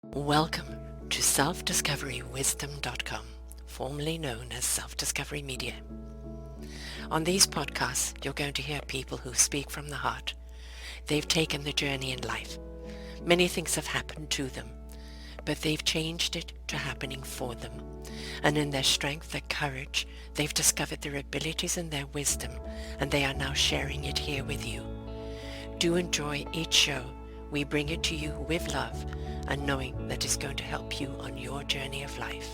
Welcome to self-discoverywisdom.com, formerly known as Self-Discovery Media. On these podcasts, you're going to hear people who speak from the heart. They've taken the journey in life. Many things have happened to them, but they've changed it to happening for them. And in their strength, their courage, they've discovered their abilities and their wisdom, and they are now sharing it here with you. Do enjoy each show. We bring it to you with love and knowing that it's going to help you on your journey of life.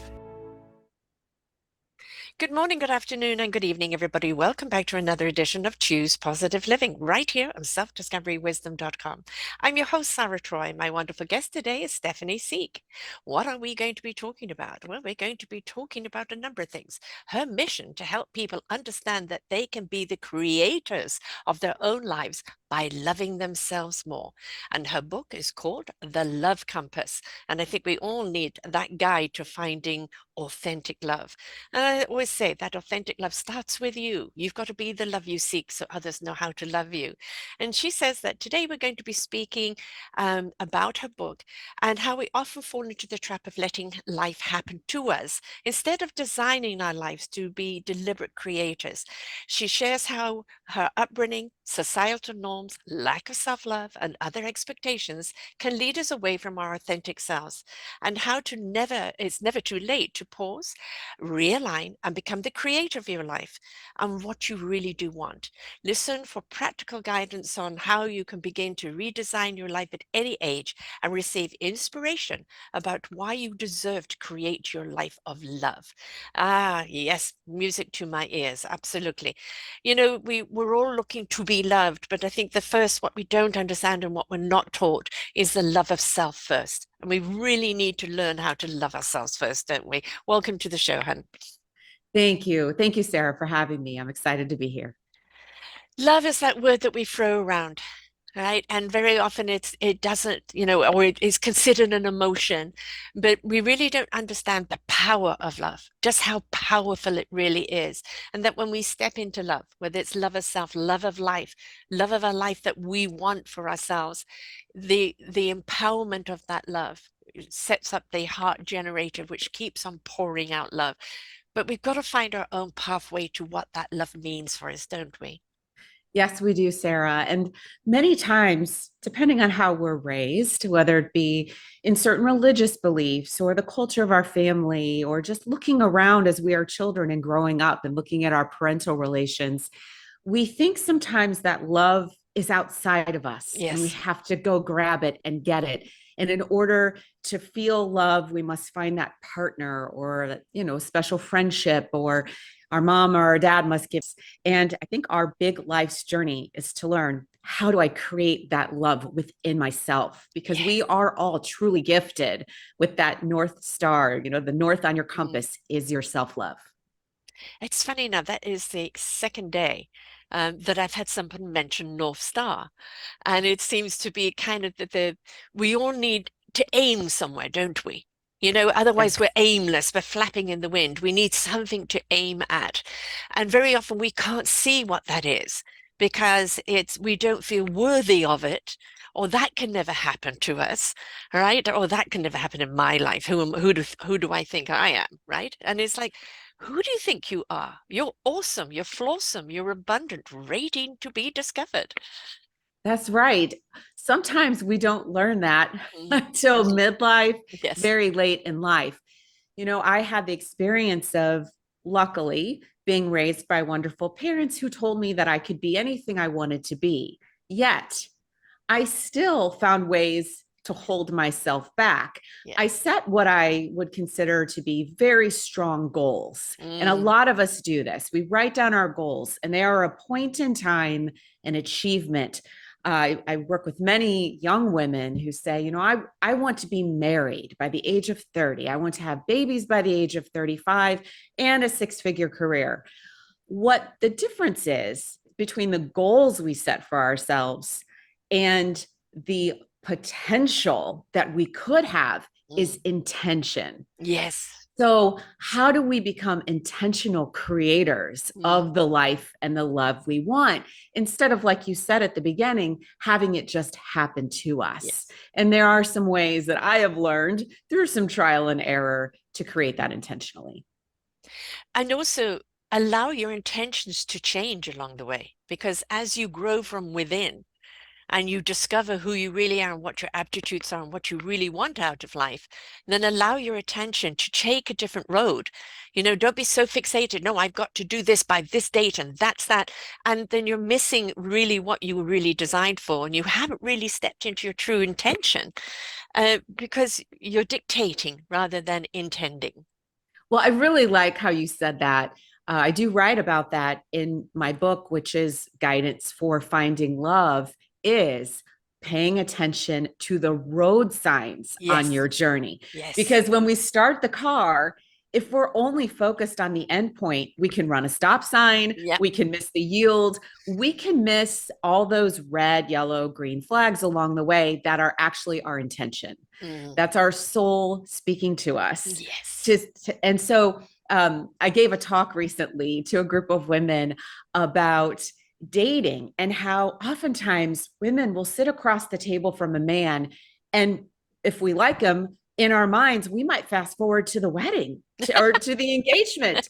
Good morning, good afternoon, and good evening, everybody. Welcome back to another edition of Choose Positive Living right here on selfdiscoverywisdom.com. I'm your host, Sarah Troy. My wonderful guest today is Stefani Seek. What are we going to be talking about? Well, we're going to be talking about a number of things. Her mission to help people understand that they can be the creators of their own lives by loving themselves more. And her book is called The Love Compass. And I think we all need that guide to finding authentic love. And I always say that authentic love starts with you. You've got to be the love you seek so others know how to love you. And she says that today we're going to be speaking about her book and how we often fall into the trap of letting life happen to us instead of designing our lives to be deliberate creators. She shares how her upbringing, societal norms, lack of self-love, and other expectations can lead us away from our authentic selves, and how it's never too late to pause, realign, and become the creator of your life and what you really do want. Listen for practical guidance on how you can begin to redesign your life at any age and receive inspiration about why you deserve to create your life of love. Ah, yes, music to my ears, absolutely. You know, we're all looking to be loved, but I think the first, what we don't understand and what we're not taught is the love of self first. And we really need to learn how to love ourselves first, don't we? Welcome to the show, hun. Thank you. Thank you, Sarah, for having me. I'm excited to be here. Love is that word that we throw around, right? And very often it doesn't, or it is considered an emotion, but we really don't understand the power of love, just how powerful it really is. And that when we step into love, whether it's love of self, love of life, love of a life that we want for ourselves, the empowerment of that love sets up the heart generator, which keeps on pouring out love. But we've got to find our own pathway to what that love means for us, don't we? Yes, we do, Sarah. And many times, depending on how we're raised, whether it be in certain religious beliefs or the culture of our family, or just looking around as we are children and growing up and looking at our parental relations, we think sometimes that love is outside of us and we Yes. have to go grab it and get it. And in order to feel love, we must find that partner or, special friendship, or our mom or our dad must give. And I think our big life's journey is to learn, how do I create that love within myself? Because we Yes. are all truly gifted with that North Star. The north on your Mm. compass is your self love. It's funny now, that is the second day that I've had someone mention North Star. And it seems to be kind of we all need to aim somewhere, don't we? Otherwise we're Yes. aimless, we're flapping in the wind. We need something to aim at. And very often we can't see what that is because we don't feel worthy of it, or that can never happen to us, right? Or that can never happen in my life. Who do I think I am, right? And it's like, who do you think you are? You're awesome, you're flawsome, you're abundant, waiting to be discovered. That's right. Sometimes we don't learn that Mm. until midlife, Yes. very late in life. I had the experience of, luckily, being raised by wonderful parents who told me that I could be anything I wanted to be. Yet, I still found ways to hold myself back. Yeah. I set what I would consider to be very strong goals. And a Mm. lot of us do this. We write down our goals, and they are a point in time, an achievement. I work with many young women who say, I want to be married by the age of 30. I want to have babies by the age of 35 and a six-figure career. What the difference is between the goals we set for ourselves and the potential that we could have is Mm. intention. Yes. So, how do we become intentional creators Mm, of the life and the love we want instead of, like you said at the beginning, having it just happen to us? yes. And there are some ways that I have learned through some trial and error to create that intentionally. And also allow your intentions to change along the way, because as you grow from within, and you discover who you really are and what your aptitudes are and what you really want out of life, then allow your attention to take a different road. Don't be so fixated. No, I've got to do this by this date and that's that. And then you're missing really what you were really designed for. And you haven't really stepped into your true intention because you're dictating rather than intending. Well, I really like how you said that. I do write about that in my book, which is Guidance for Finding Love, is paying attention to the road signs on Yes, your journey. yes. Because when we start the car, if we're only focused on the end point, we can run a stop sign, Yeah. we can miss the yield, we can miss all those red, yellow, green flags along the way that are actually our intention. Mm. That's our soul speaking to us. Yes. And so I gave a talk recently to a group of women about dating and how oftentimes women will sit across the table from a man. And if we like him in our minds, we might fast forward to the wedding or to the engagement.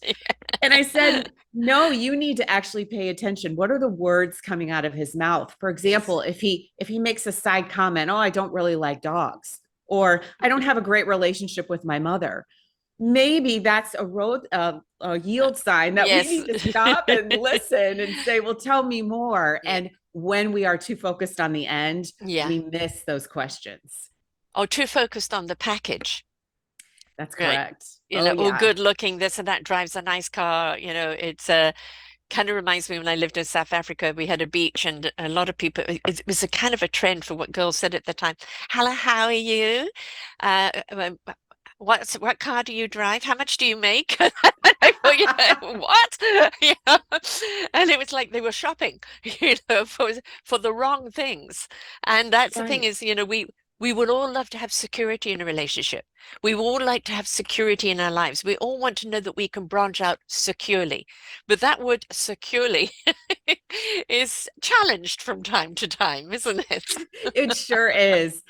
And I said, no, you need to actually pay attention. What are the words coming out of his mouth? For Yes. example, if he makes a side comment, oh, I don't really like dogs, or I don't have a great relationship with my mother, maybe that's a yield sign that we Yes. need to stop and listen and say, well, tell me more. Yeah. And when we are too focused on the end, Yeah. we miss those questions. Or too focused on the package, That's right? correct. Oh Oh, yeah. good looking, this and that, drives a nice car. It's kind of reminds me when I lived in South Africa, we had a beach and a lot of people, it was a kind of a trend for what girls said at the time. Hello, how are you? What car do you drive? How much do you make? I thought, what? You know? And it was like they were shopping, for the wrong things. And that's the thing Right. is, we would all love to have security in a relationship. We would all like to have security in our lives. We all want to know that we can branch out securely. But that word securely is challenged from time to time, isn't it? It sure is.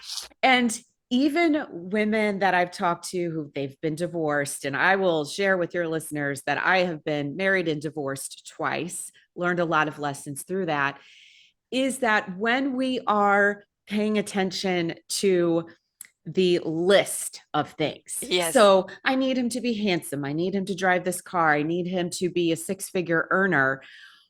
And even women that I've talked to who they've been divorced, and I will share with your listeners that I have been married and divorced twice, learned a lot of lessons through that, is that when we are paying attention to the list of things. Yes. So I need him to be handsome. I need him to drive this car. I need him to be a six-figure earner.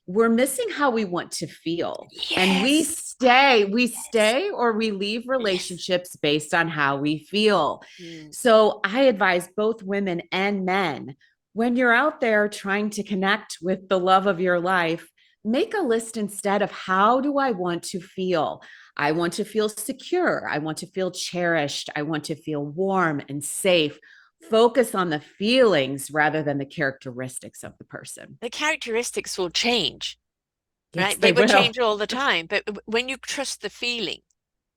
We're missing how we want to feel. And we Yes. stay, we Yes. stay or we leave Yes. relationships based on how we feel. Mm. So I advise both women and men, when you're out there trying to connect with the love of your life, make a list instead of how do I want to feel? I want to feel secure. I want to feel cherished. I want to feel warm and safe. Focus on the feelings rather than the characteristics of the person. The characteristics will change, Yes, right? They they will will. change all the time. But when you trust the feeling,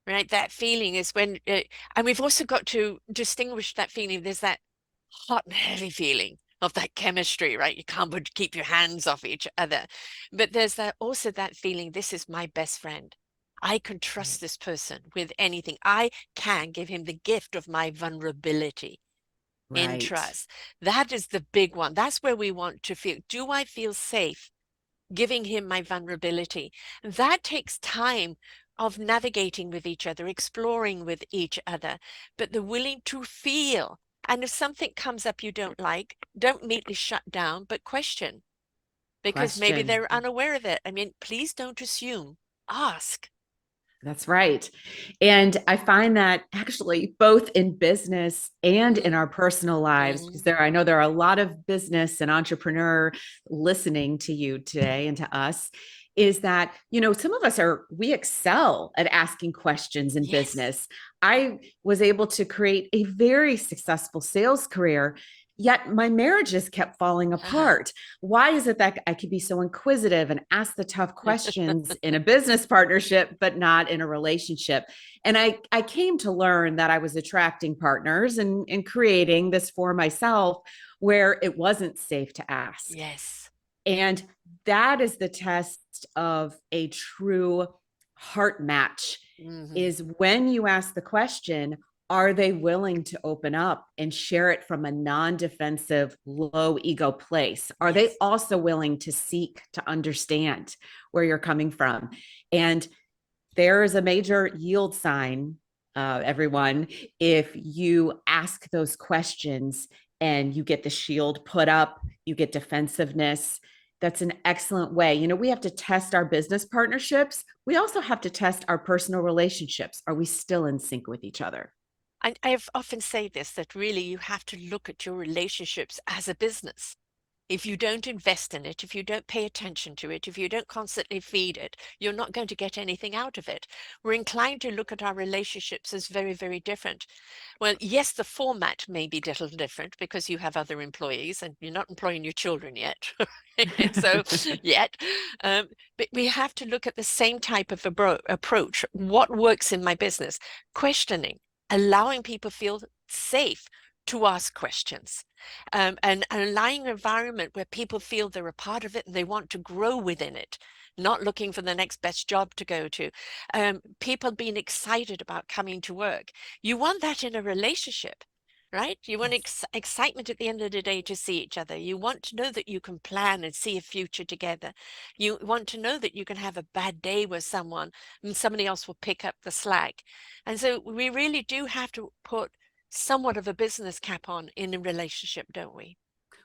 right? That feeling is when, and we've also got to distinguish that feeling. There's that hot and heavy feeling of that chemistry, right? You can't but keep your hands off each other. But there's that also that feeling, this is my best friend. I can trust Right. this person with anything. I can give him the gift of my vulnerability in Right. trust. That is the big one. That's where we want to feel. Do I feel safe giving him my vulnerability? That takes time of navigating with each other, exploring with each other, but the willing to feel. And if something comes up you don't like, don't immediately shut down, but question, because maybe Question. they're unaware of it. I mean, please don't assume, ask. That's right. And I find that actually both in business and in Mm, our personal lives, because mm, I know there are a lot of business and entrepreneur listening to you today and to us, is that, some of us we excel at asking questions in yes. business. I was able to create a very successful sales career yet my marriages kept falling apart. Why is it that I could be so inquisitive and ask the tough questions in a business partnership, but not in a relationship? And I came to learn that I was attracting partners and creating this for myself where it wasn't safe to ask. Yes. And that is the test of a true heart match, Hmm. is when you ask the question, are they willing to open up and share it from a non-defensive, low ego place? Are they Yes. also willing to seek to understand where you're coming from? And there is a major yield sign, everyone, if you ask those questions and you get the shield put up, you get defensiveness. That's an excellent way. We have to test our business partnerships. We also have to test our personal relationships. Are we still in sync with each other? I've often say this, that really you have to look at your relationships as a business. If you don't invest in it, if you don't pay attention to it, if you don't constantly feed it, you're not going to get anything out of it. We're inclined to look at our relationships as very, very different. Well, yes, the format may be a little different because you have other employees and you're not employing your children yet. So, yet, um, but we have to look at the same type of approach. What works in my business? Questioning, allowing people feel safe to ask questions, and allowing an environment where people feel they're a part of it and they want to grow within it, not looking for the next best job to go to. People being excited about coming to work. You want that in a relationship, right? You want Yes. excitement at the end of the day to see each other. You want to know that you can plan and see a future together. You want to know that you can have a bad day with someone and somebody else will pick up the slack. And so we really do have to put somewhat of a business cap on in a relationship, don't we?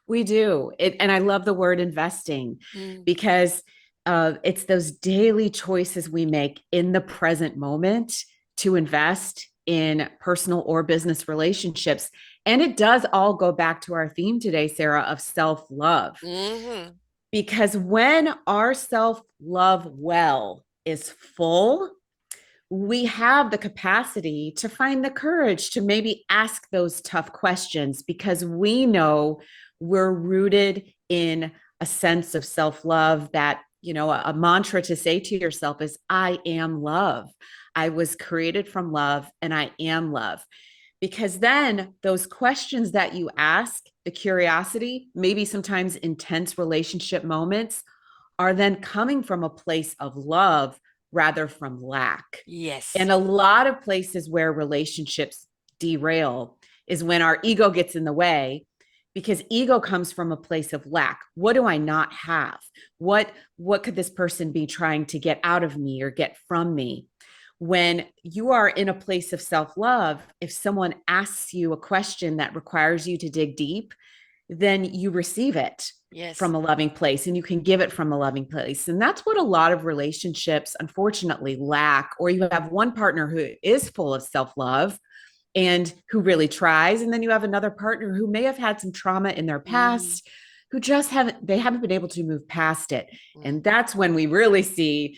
We do. And I love the word investing Mm. because it's those daily choices we make in the present moment to invest in personal or business relationships. And it does all go back to our theme today, Sarah, of self love. Hmm. Because when our self love well is full, we have the capacity to find the courage to maybe ask those tough questions because we know we're rooted in a sense of self love that, a mantra to say to yourself is, I am love. I was created from love and I am love. Because then those questions that you ask, the curiosity, maybe sometimes intense relationship moments, are then coming from a place of love rather from lack. Yes. And a lot of places where relationships derail is when our ego gets in the way, because ego comes from a place of lack. What do I not have? What could this person be trying to get out of me or get from me? When you are in a place of self-love, if someone asks you a question that requires you to dig deep, then you receive it Yes. from a loving place and you can give it from a loving place. And that's what a lot of relationships unfortunately lack. Or you have one partner who is full of self love and who really tries. And then you have another partner who may have had some trauma in their Mm. past, who just haven't been able to move past it. Mm. And that's when we really see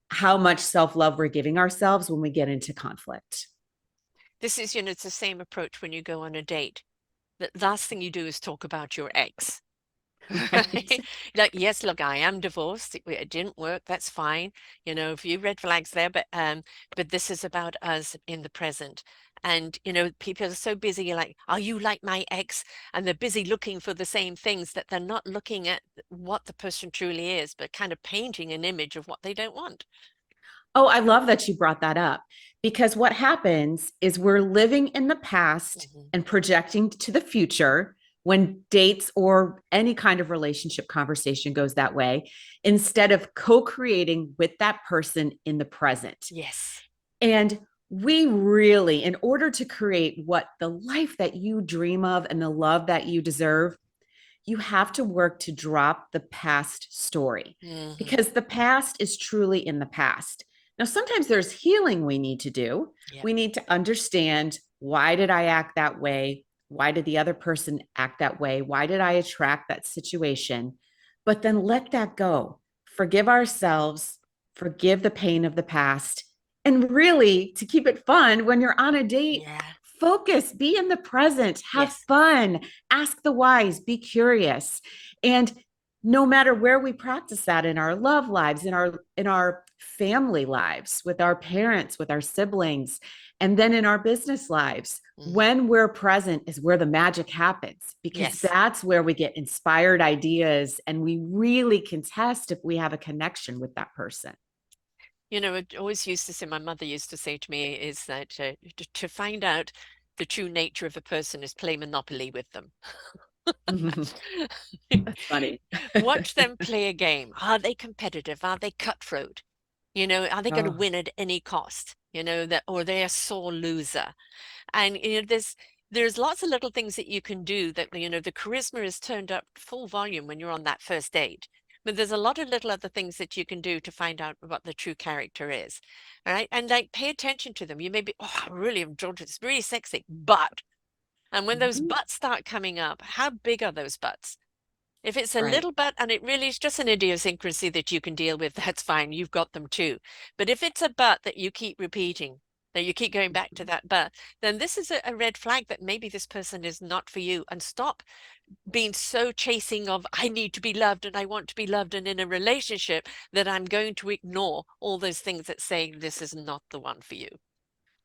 how much self love we're giving ourselves when we get into conflict. This is, it's the same approach when you go on a date. The last thing you do is talk about your ex. Right. Like, yes, look, I am divorced. It didn't work. That's fine. A few red flags there, but this is about us in the present. And people are so busy. You're like, are you like my ex? And they're busy looking for the same things, that they're not looking at what the person truly is, but kind of painting an image of what they don't want. Oh, I love that you brought that up because what happens is we're living in the past Mhm. and projecting to the future when dates or any kind of relationship conversation goes that way, instead of co creating with that person in the present. Yes. And we really, in order to create what the life that you dream of and the love that you deserve, you have to work to drop the past story Hmm. because the past is truly in the past. Now, sometimes there's healing we need to do. Yeah. We need to understand, why did I act that way? Why did the other person act that way? Why did I attract that situation? But then let that go. Forgive ourselves, forgive the pain of the past. And really, to keep it fun, when you're on a date, Yeah. focus, be in the present, have Yes. fun, ask the whys, be curious. And no matter where we practice that in our love lives, in our family lives, with our parents, with our siblings, and then in our business lives, Hmm. when we're present is where the magic happens, because Yes. that's where we get inspired ideas and we really can test if we have a connection with that person. You know, it always used to say, my mother used to say to me, is that to find out the true nature of a person is play Monopoly with them. That's funny. Watch them play a game. Are they competitive? Are they cutthroat? You know, are they going to Oh. win at any cost? You know, that, or they're a sore loser. And you know, there's lots of little things that you can do that, you know, the charisma is turned up full volume when you're on that first date. But there's a lot of little other things that you can do to find out what the true character is. All right. And like pay attention to them. You may be, oh, I really am drawn to this, really sexy, but, and when those Mhm. buts start coming up, how big are those buts? If it's a Right. little butt and it really is just an idiosyncrasy that you can deal with, that's fine. You've got them too. But if it's a butt that you keep repeating, that you keep going back to that butt, then this is a red flag that maybe this person is not for you. And stop being so chasing of, I need to be loved and I want to be loved and in a relationship that I'm going to ignore all those things that say this is not the one for you.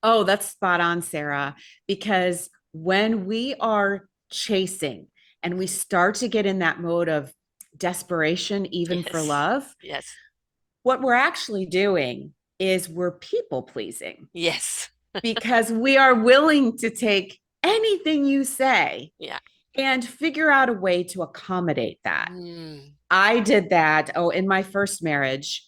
Oh, that's spot on, Sarah. Because when we are chasing and we Mhm. start to get in that mode of desperation, even for Yes. love, Yes. what we're actually doing is we're people pleasing Yes. because we are willing to take anything you say Yeah. and figure out a way to accommodate that. Mm. I did that. Oh, in my first marriage,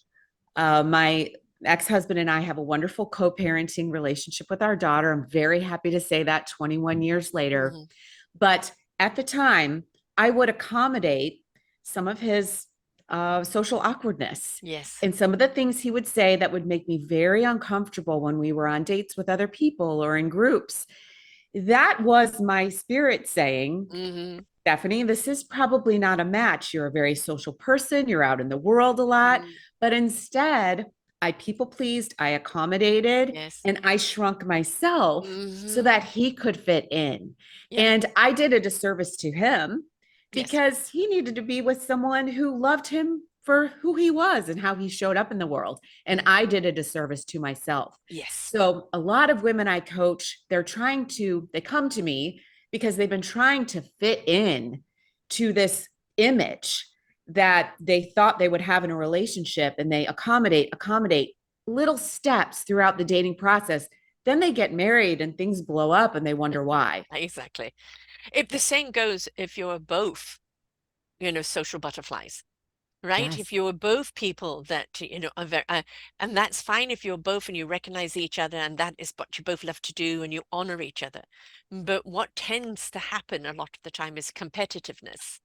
my ex-husband and I have a wonderful co-parenting relationship with our daughter. I'm very happy to say that 21 years later. Hmm. But at the time, I would accommodate some of his social awkwardness Yes. and some of the things he would say that would make me very uncomfortable when we were on dates with other people or in groups. That was my spirit saying, Hmm. Stephanie, this is probably not a match. You're a very social person, you're out in the world a lot. Mm. But instead, I people pleased, I accommodated, Yes. and I shrunk myself so Hmm. that he could fit in. Yeah. And I did a disservice to him Yes. because he needed to be with someone who loved him for who he was and how he showed up in the world. And Hmm. I did a disservice to myself. Yes. So a lot of women I coach, they come to me because they've been trying to fit in to this image that they thought they would have in a relationship, and they accommodate little steps throughout the dating process. Then they get married and things blow up and they wonder why. Exactly. If the same goes if you're both, you know, social butterflies, right? If Yes. you're both people that, you know, are very, and that's fine if you're both and you recognize each other and that is what you both love to do and you honor each other. But what tends to happen a lot of the time is competitiveness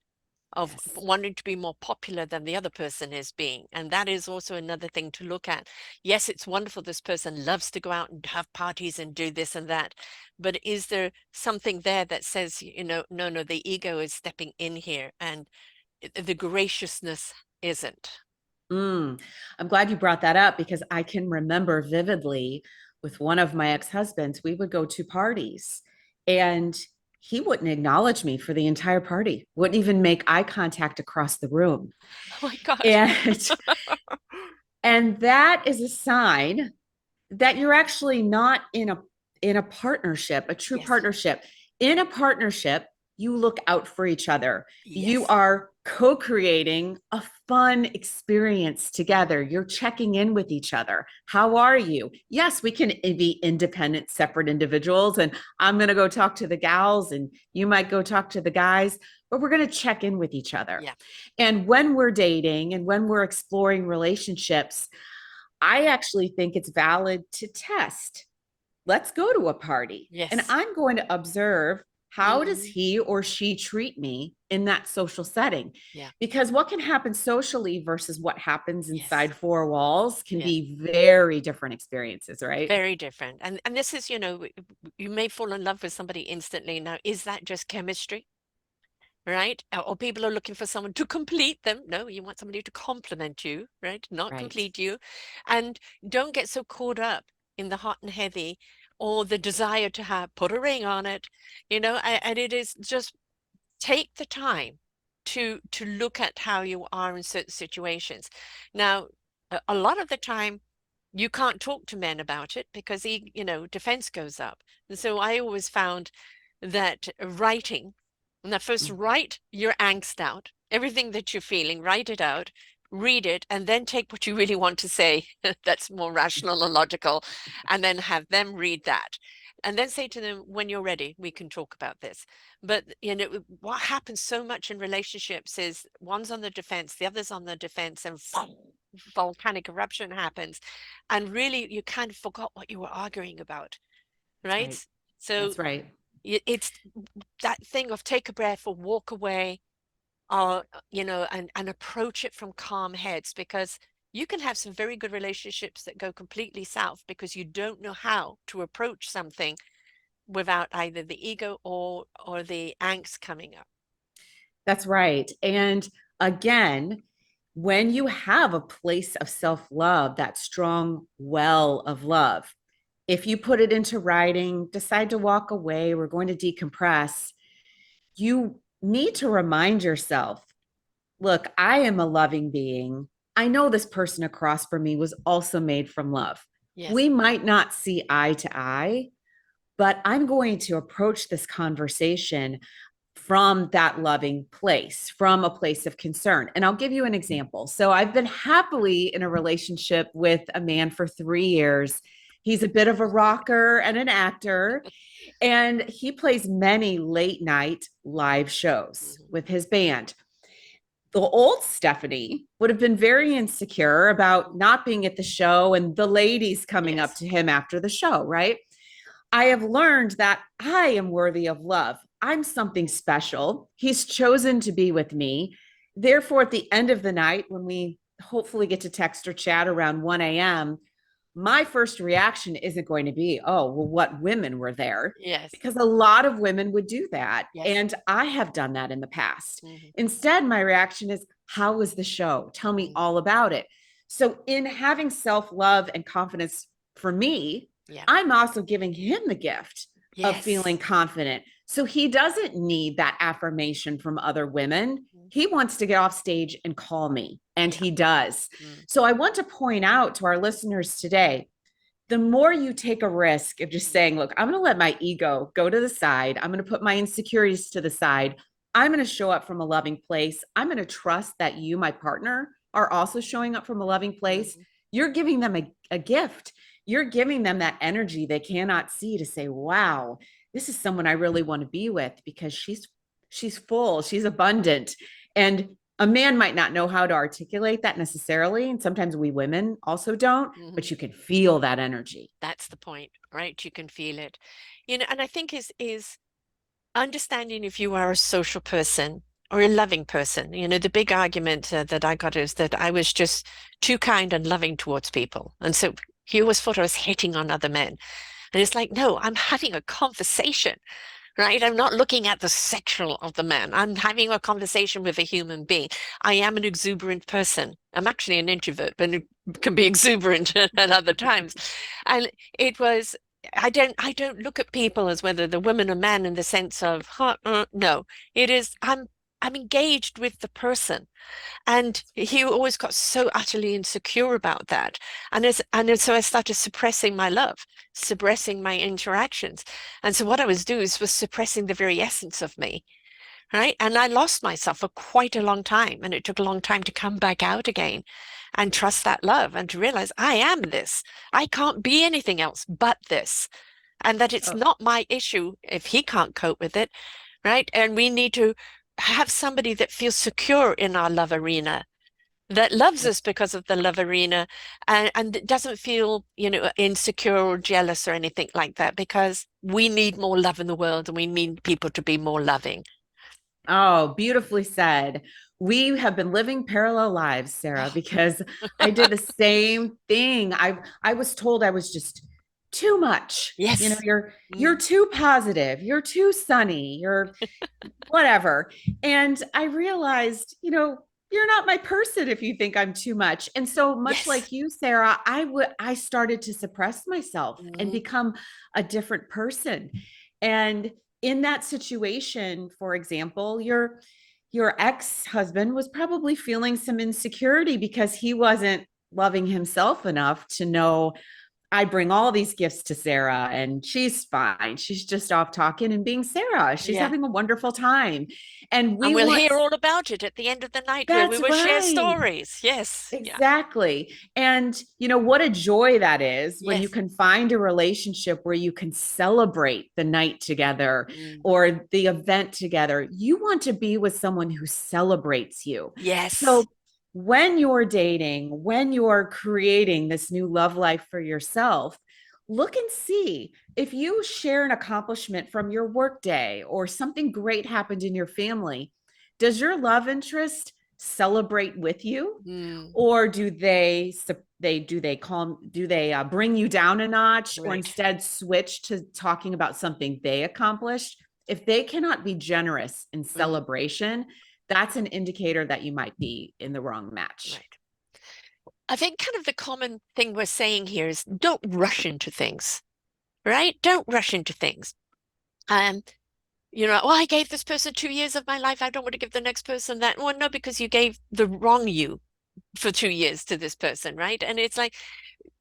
of Yes. wanting to be more popular than the other person is being. And that is also another thing to look at. Yes, it's wonderful this person loves to go out and have parties and do this and that. But is there something there that says, you know, no, no, the ego is stepping in here and the graciousness isn't? Mm. I'm glad you brought that up because I can remember vividly with one of my ex-husbands, we would go to parties and he wouldn't acknowledge me for the entire party, wouldn't even make eye contact across the room. Oh my gosh. And and that is a sign that you're actually not in a partnership, a true Yes. partnership. In a partnership, you look out for each other. You Yes. are co-creating a fun experience Mhm. together. You're checking in with each other. How are you? Yes, we can be independent, separate individuals, and I'm going to go talk to the gals and you might go talk to the guys, but we're going to check in with each other. Yeah. And when we're dating and when we're exploring relationships, I actually think it's valid to test. Let's go to a party and Yes. I'm going to observe, how does Hmm. he or she treat me in that social setting? Yeah. Because what can happen socially versus what happens Yes. inside four walls can Yes. be very different experiences, right? Very different. And this is, you know, you may fall in love with somebody instantly. Now, is that just chemistry? Right? Or people are looking for someone to complete them. No, you want somebody to complement you, right? Not Right. complete you. And don't get so caught up in the hot and heavy. or the desire to have put a ring on it, and it is just take the time to look at how you are in certain situations. Now, a lot of the time you can't talk to men about it because defense goes up. And so I always found that writing, now first Mhm. write your angst out, everything that you're feeling, write it out, read it, and then take what you really want to say that's more rational and logical, and then have them read that. And then say to them, when you're ready, we can talk about this. But what happens so much in relationships is one's on the defense, the other's on the defense, and volcanic eruption happens. And really, you kind of forgot what you were arguing about, That's right? right. So That's right. it's that thing of take a breath or walk away, or and approach it from calm heads, because you can have some very good relationships that go completely south because you don't know how to approach something without either the ego or the angst coming up. That's right. And again, when you have a place of self love, that strong well of love, if you put it into writing, decide to walk away, we're going to decompress, you need to remind yourself, look, I am a loving being. I know this person across from me was also made from love. Yes. We might not see eye to eye, but I'm going to approach this conversation from that loving place, from a place of concern. And I'll give you an example. So I've been happily in a relationship with a man for 3 years. He's a bit of a rocker and an actor, and he plays many late night live shows Mhm. with his band. The old Stephanie would have been very insecure about not being at the show and the ladies coming up Yes. to him after the show, right? I have learned that I am worthy of love. I'm something special. He's chosen to be with me. Therefore, at the end of the night, when we hopefully get to text or chat around 1 a.m., my first reaction isn't going to be, oh, well, what women were there? Yes. Because a lot of women would do that. Yes. And I have done that in the past. Hmm. Instead, my reaction is, how was the show? Tell me Hmm. all about it. So, in having self love and confidence for me, Yeah. I'm also giving him the gift of feeling Yes. confident. So he doesn't need that affirmation from other women. Mhm. He wants to get off stage and call me, and Yeah. he does. Mm. So I want to point out to our listeners today, the more you take a risk of just Mm. saying, look, I'm going to let my ego go to the side. I'm going to put my insecurities to the side. I'm going to show up from a loving place. I'm going to trust that you, my partner, are also showing up from a loving place. Mhm. You're giving them a gift. You're giving them that energy they cannot see to say, wow, this is someone I really want to be with because she's full, she's abundant. And a man might not know how to articulate that necessarily. And sometimes we women also don't, but Mhm. you can feel that energy. That's the point, right? You can feel it. And I think is understanding if you are a social person or a loving person. The big argument that I got is that I was just too kind and loving towards people. And so he always thought I was hitting on other men. And it's like, no, I'm having a conversation, right? I'm not looking at the sexual of the man. I'm having a conversation with a human being. I am an exuberant person. I'm actually an introvert, but it can be exuberant at other times. And it was, I don't look at people as whether the woman or man in the sense of, huh, no, it is, I'm engaged with the person. And he always got so utterly insecure about that. So I started suppressing my love, suppressing my interactions. And so what I was doing was suppressing the very essence of me, right? And I lost myself for quite a long time. And it took a long time to come back out again and trust that love and to realize I am this. I can't be anything else but this. And that it's Oh, not my issue if he can't cope with it, right? And we need to have somebody that feels secure in our love arena, that loves us that's because of the love arena, and doesn't feel, insecure or jealous or anything like that, because we need more love in the world and we need people to be more loving. Oh, beautifully said. We have been living parallel lives, Sarah, Oh, because I did the same thing. I was told I was just too much. You know, yes. you're Mm. too positive, you're too sunny, you're whatever. And I realized, you're not my person if you think I'm too much. And so much Yes. like you, Sarah, I started to suppress myself and Mm, become a different person. And in that situation, for example, your ex-husband was probably feeling some insecurity because he wasn't loving himself enough to know I bring all these gifts to Sarah and she's fine. She's just off talking and being Sarah. She's yeah. having a wonderful time. And And we we'll want hear all about it at the end of the night where we that's will share right. stories. Yes. Yeah. Exactly. And you know what a joy that is when you Yes. can find a relationship where you can celebrate the night together Mm. or the event together. You want to be with someone who celebrates you. Yes. So when you're dating, when you're creating this new love life for yourself, look and see if you share an accomplishment from your workday or something great happened in your family. Does your love interest celebrate with you, Mm. or do they bring you down a notch, or Right. instead switch to talking about something they accomplished? If they cannot be generous in Mm. celebration, that's an indicator that you might be in the wrong match. Right. I think kind of the common thing we're saying here is don't rush into things, right? Don't rush into things. Um, oh, I gave this person 2 years of my life. I don't want to give the next person that. Well, no, because you gave the wrong you for 2 years to this person, right? And it's like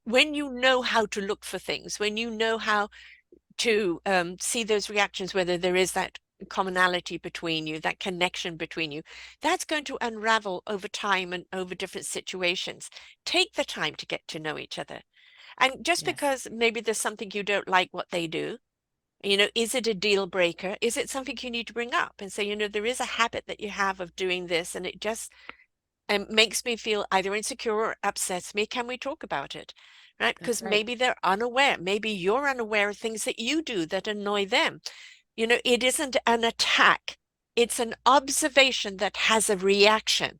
when you know how to look for things, when you know how to see those reactions, whether there is that commonality between you, that connection between you, that's going to unravel over time and over different situations. Take the time to get to know each other. And just Yes, because maybe there's something you don't like what they do, is it a deal breaker? Is it something you need to bring up and say, there is a habit that you have of doing this and it just makes me feel either insecure or upsets me. Can we talk about it? Right? that's Because right. maybe they're unaware. Maybe you're unaware of things that you do that annoy them. It isn't an attack. It's an observation that has a reaction.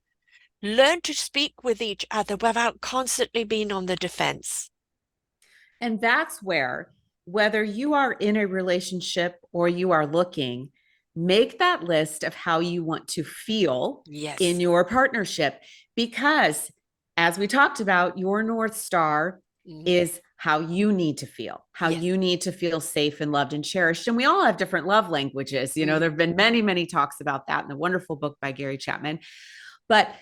Learn to speak with each other without constantly being on the defense. And that's where, whether you are in a relationship or you are looking, make that list of how you want to feel in Yes. your partnership. Because, as we talked about, your North Star Mhm. is how you need to feel, how Yes. you need to feel safe and loved and cherished. And we all have different love languages. You know, there Mm. have been many, many talks about that in the wonderful book by Gary Chapman. But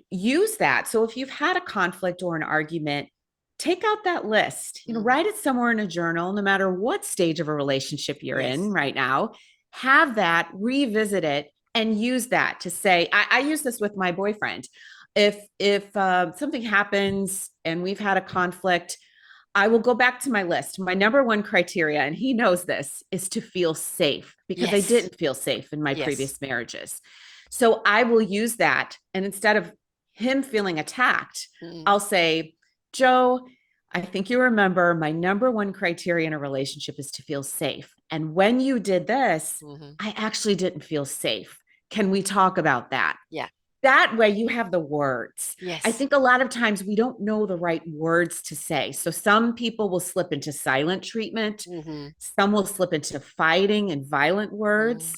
use that. So if you've had a conflict or an argument, take out that list, Mhm. write it somewhere in a journal, no matter what stage of a relationship you're in Yes. right now. Have that, revisit it, and use that to say, I use this with my boyfriend. If something happens and we've had a conflict, I will go back to my list. My number one criteria, and he knows this, is to feel safe because I Yes. didn't feel safe in my Yes. previous marriages. So I will use that. And instead of him feeling attacked, Mm. I'll say, Joe, I think you remember my number one criteria in a relationship is to feel safe. And when you did this, Mhm. I actually didn't feel safe. Can we talk about that? Yeah. That way you have the words. I Yes. think a lot of times we don't know the right words to say. So some people will slip into silent treatment, Mhm. some will slip into fighting and violent Mm. words.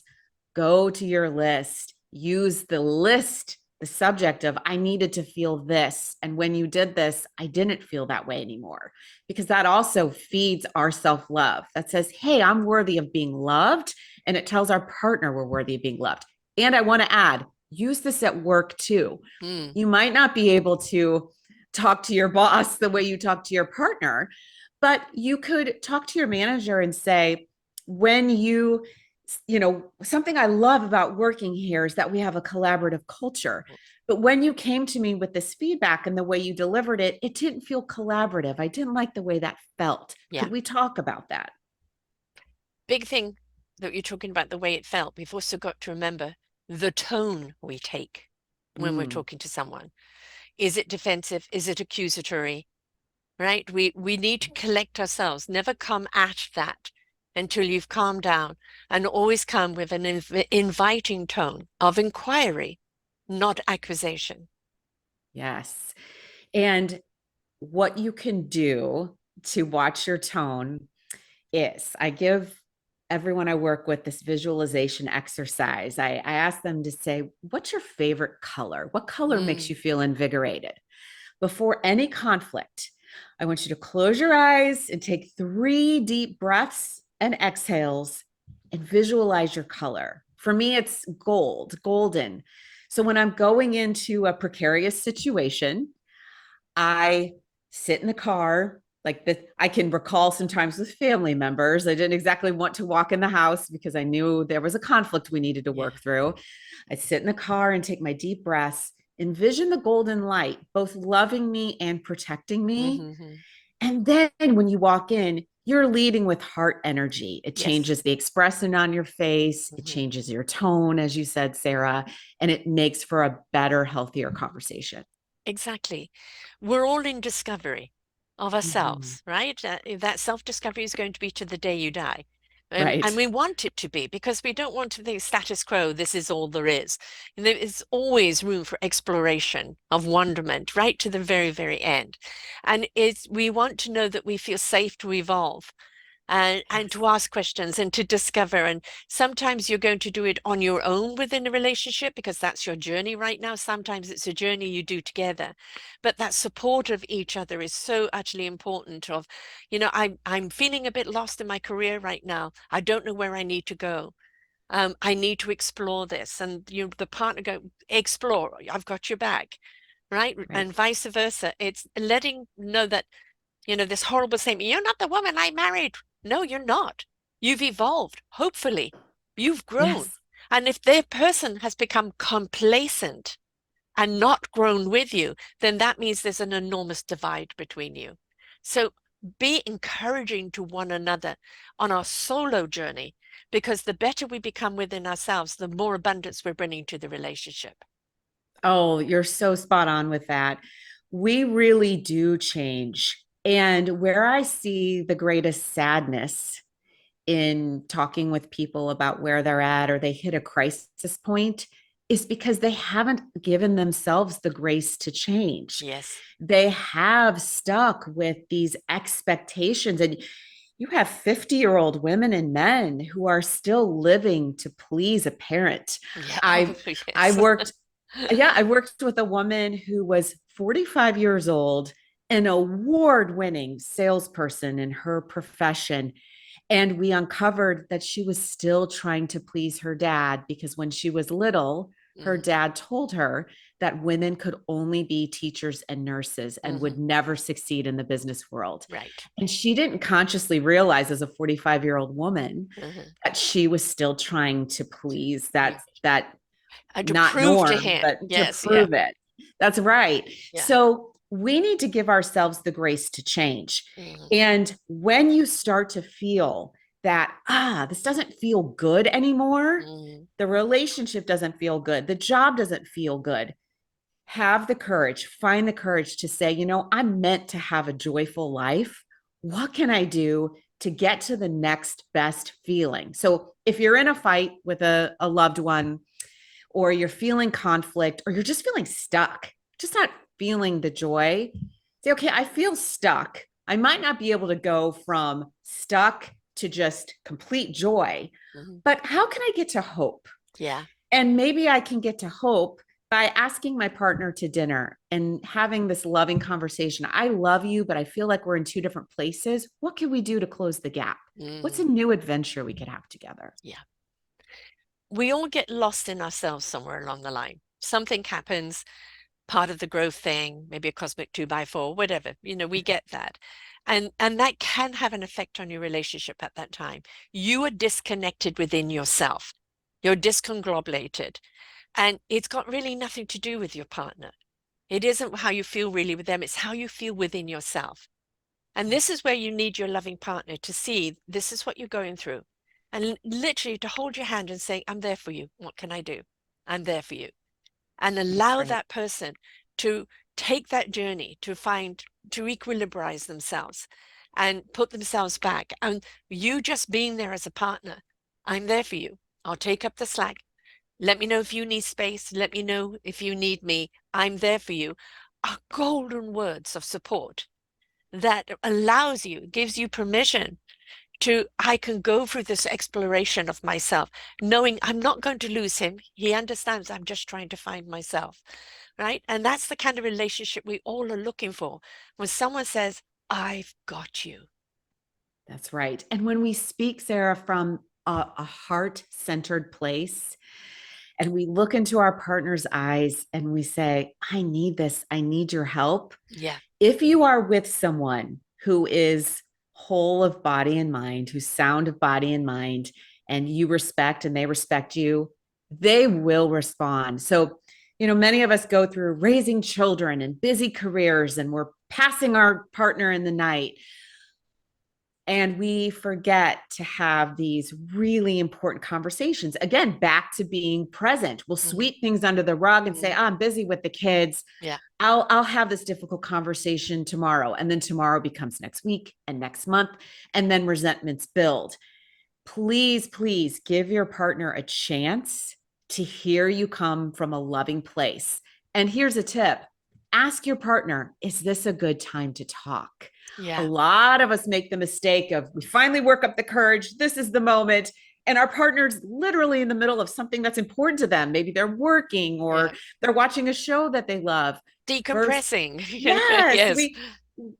Go to your list, use the list, the subject of, I needed to feel this. And when you did this, I didn't feel that way anymore. Because that also feeds our self love. That says, hey, I'm worthy of being loved. And it tells our partner we're worthy of being loved. And I want to add, use this at work too. Mm. You might not be able to talk to your boss the way you talk to your partner, but you could talk to your manager and say, when something I love about working here is that we have a collaborative culture. But when you came to me with this feedback and the way you delivered it, it didn't feel collaborative. I didn't like the way that felt. Yeah. Could we talk about that? Big thing that you're talking about the way it felt. We've also got to remember the tone we take when we're Mm, talking to someone. Is it defensive? Is it accusatory? Right? We need to collect ourselves. Never come at that until you've calmed down, and always come with an inviting tone of inquiry, not accusation. yes. And what you can do to watch your tone is I give everyone I work with this visualization exercise. I ask them to say, what's your favorite color? What color makes Mm, you feel invigorated? Before any conflict, I want you to close your eyes and take 3 deep breaths and exhales and visualize your color. For me, it's gold, golden. So when I'm going into a precarious situation, I sit in the car. Like this, I can recall sometimes with family members. I didn't exactly want to walk in the house because I knew there was a conflict we needed to yeah. work through. I'd sit in the car and take my deep breaths, envision the golden light, both loving me and protecting me. Mm-hmm. And then when you walk in, you're leading with heart energy. It Yes. changes the expression on your face, it Hmm. changes your tone, as you said, Sarah, and it makes for a better, healthier conversation. Exactly. We're all in discovery of Mm-hmm. ourselves, right? That self-discovery is going to be to the day you die. And Right. we want it to be because we don't want to think status quo, this is all there is. And there is always room for exploration of wonderment right to the very, very end. And we want to know that we feel safe to evolve and Yes. to ask questions and to discover. And sometimes you're going to do it on your own within a relationship because that's your journey right now. Sometimes it's a journey you do together. But that support of each other is so utterly important of, I'm feeling a bit lost in my career right now. I don't know where I need to go. I need to explore this. And the partner go, explore, I've got your back. Right. Right. And vice versa. It's letting know that this horrible statement, you're not the woman I married. No, you're not. You've evolved, hopefully. You've grown. Yes. And if their person has become complacent and not grown with you, then that means there's an enormous divide between you. So be encouraging to one another on our solo journey, because the better we become within ourselves, the more abundance we're bringing to the relationship. Oh, you're so spot on with that. We really do change. And where I see the greatest sadness in talking with people about where they're at or they hit a crisis point is because they haven't given themselves the grace to change. Yes. They have stuck with these expectations. And you have 50-year-old women and men who are still living to please a parent. Yeah. Oh, I I yes. worked yeah, I worked with a woman who was 45 years old, an award-winning salesperson in her profession, and we uncovered that she was still trying to please her dad because when she was little, her Mm, dad told her that women could only be teachers and nurses and hmm. would never succeed in the business world. Right. And she didn't consciously realize as a 45-year-old woman Hmm. that she was still trying to please Yeah. that And to not prove to norm, him. but to Yes, yeah, prove it. That's right. yeah. So we need to give ourselves the grace to change. Hmm. And when you start to feel that, this doesn't feel good anymore, Hmm. the relationship doesn't feel good, the job doesn't feel good, have the courage, find the courage to say, I'm meant to have a joyful life. What can I do to get to the next best feeling? So if you're in a fight with a loved one, or you're feeling conflict, or you're just feeling stuck, just not feeling the joy, say, okay, I feel stuck. I might not be able to go from stuck to just complete joy, Hmm. but how can I get to hope? Yeah. And maybe I can get to hope by asking my partner to dinner and having this loving conversation. I love you, but I feel like we're in two different places. What can we do to close the gap? What's a Hmm. new adventure we could have together? Yeah. We all get lost in ourselves somewhere along the line. Something happens, part of the growth thing, maybe a cosmic 2x4, whatever, we get that. And that can have an effect on your relationship at that time. You are disconnected within yourself. You're disconglobated. And it's got really nothing to do with your partner. It isn't how you feel really with them, it's how you feel within yourself. And this is where you need your loving partner to see this is what you're going through. And literally to hold your hand and say, I'm there for you. What can I do? I'm there for you. And That's allow right. that person to take that journey to equilibrize themselves and put themselves back. And you just being there as a partner, I'm there for you. I'll take up the slack. Let me know if you need space. Let me know if you need me. I'm there for you. Are golden words of support that allows you, gives you permission I can go through this exploration of myself, knowing I'm not going to lose him. He understands I'm just trying to find myself, right? And that's the kind of relationship we all are looking for. When someone says, I've got you. That's right. And when we speak, Sarah, from a heart-centered place, and we look into our partner's eyes and we say, I need this, I need your help. Yeah, If you are with someone who is whole of body and mind, who's sound of body and mind, and you respect and they respect you, they will respond. So, many of us go through raising children and busy careers, and we're passing our partner in the night. And we forget to have these really important conversations. Again, back to being present. We'll hmm sweep things under the rug and say, hmm oh, I'm busy with the kids. yeah, I'll have this difficult conversation tomorrow. And then tomorrow becomes next week and next month. And then resentments build. Please, please give your partner a chance to hear you come from a loving place. And here's a tip: ask your partner, is this a good time to talk? A yeah, lot of us make the mistake of we finally work up the courage. This is the moment. And our partner's literally in the middle of something that's important to them. Maybe they're working or yeah. they're watching a show that they love. Versus, Decompressing, yes, yes.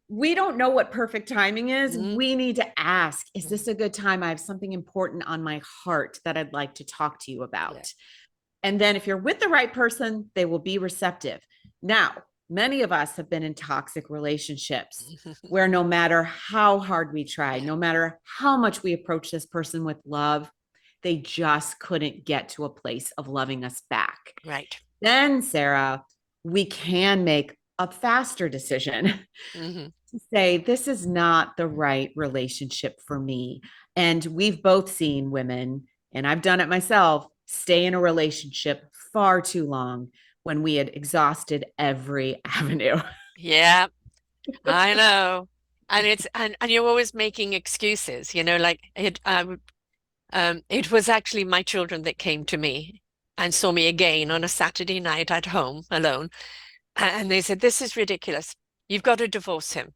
we don't know what perfect timing is. hmm We need to ask, is hmm this a good time? I have something important on my heart that I'd like to talk to you Yeah. about. And then if you're with the right person, they will be receptive. Now, many of us have been in toxic relationships where no matter how hard we try, Yeah, no matter how much we approach this person with love, they just couldn't get to a place of loving us back. right. Then, Sarah, we can make a faster decision hmm to say, this is not the right relationship for me. And we've both seen women, and I've done it myself, stay in a relationship far too long when we had exhausted every avenue. Yeah, I know. And you're always making excuses, like it was actually my children that came to me and saw me again on a Saturday night at home alone. And they said, "This is ridiculous. You've got to divorce him."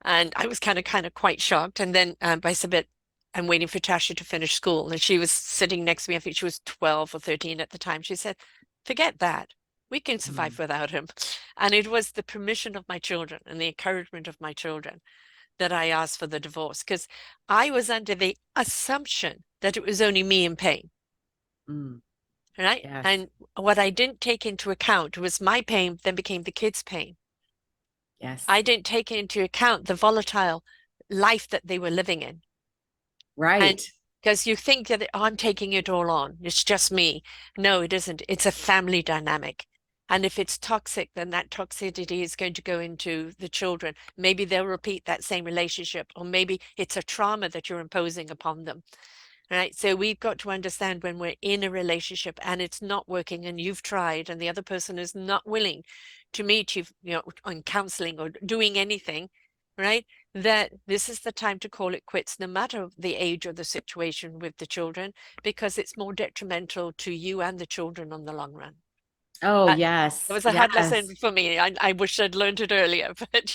And I was kind of quite shocked. And then I said, "But I'm waiting for Tasha to finish school." And she was sitting next to me. I think she was 12 or 13 at the time. She said, "Forget that. We can survive Mm, without him." And it was the permission of my children and the encouragement of my children that I asked for the divorce because I was under the assumption that it was only me in pain, mm, right? yes, And what I didn't take into account was my pain then became the kids' pain. I yes, didn't take into account the volatile life that they were living in. And right. because you think that "Oh, I'm taking it all on, it's just me." No, it isn't. It's a family dynamic. And if it's toxic, then that toxicity is going to go into the children. Maybe they'll repeat that same relationship, or maybe it's a trauma that you're imposing upon them. Right. So we've got to understand when we're in a relationship and it's not working and you've tried and the other person is not willing to meet you, on counseling or doing anything, right? That this is the time to call it quits, no matter the age or the situation with the children, because it's more detrimental to you and the children on the long run. Oh, Uh, it yes, was a hard yes. lesson for me. I wish I'd learned it earlier, but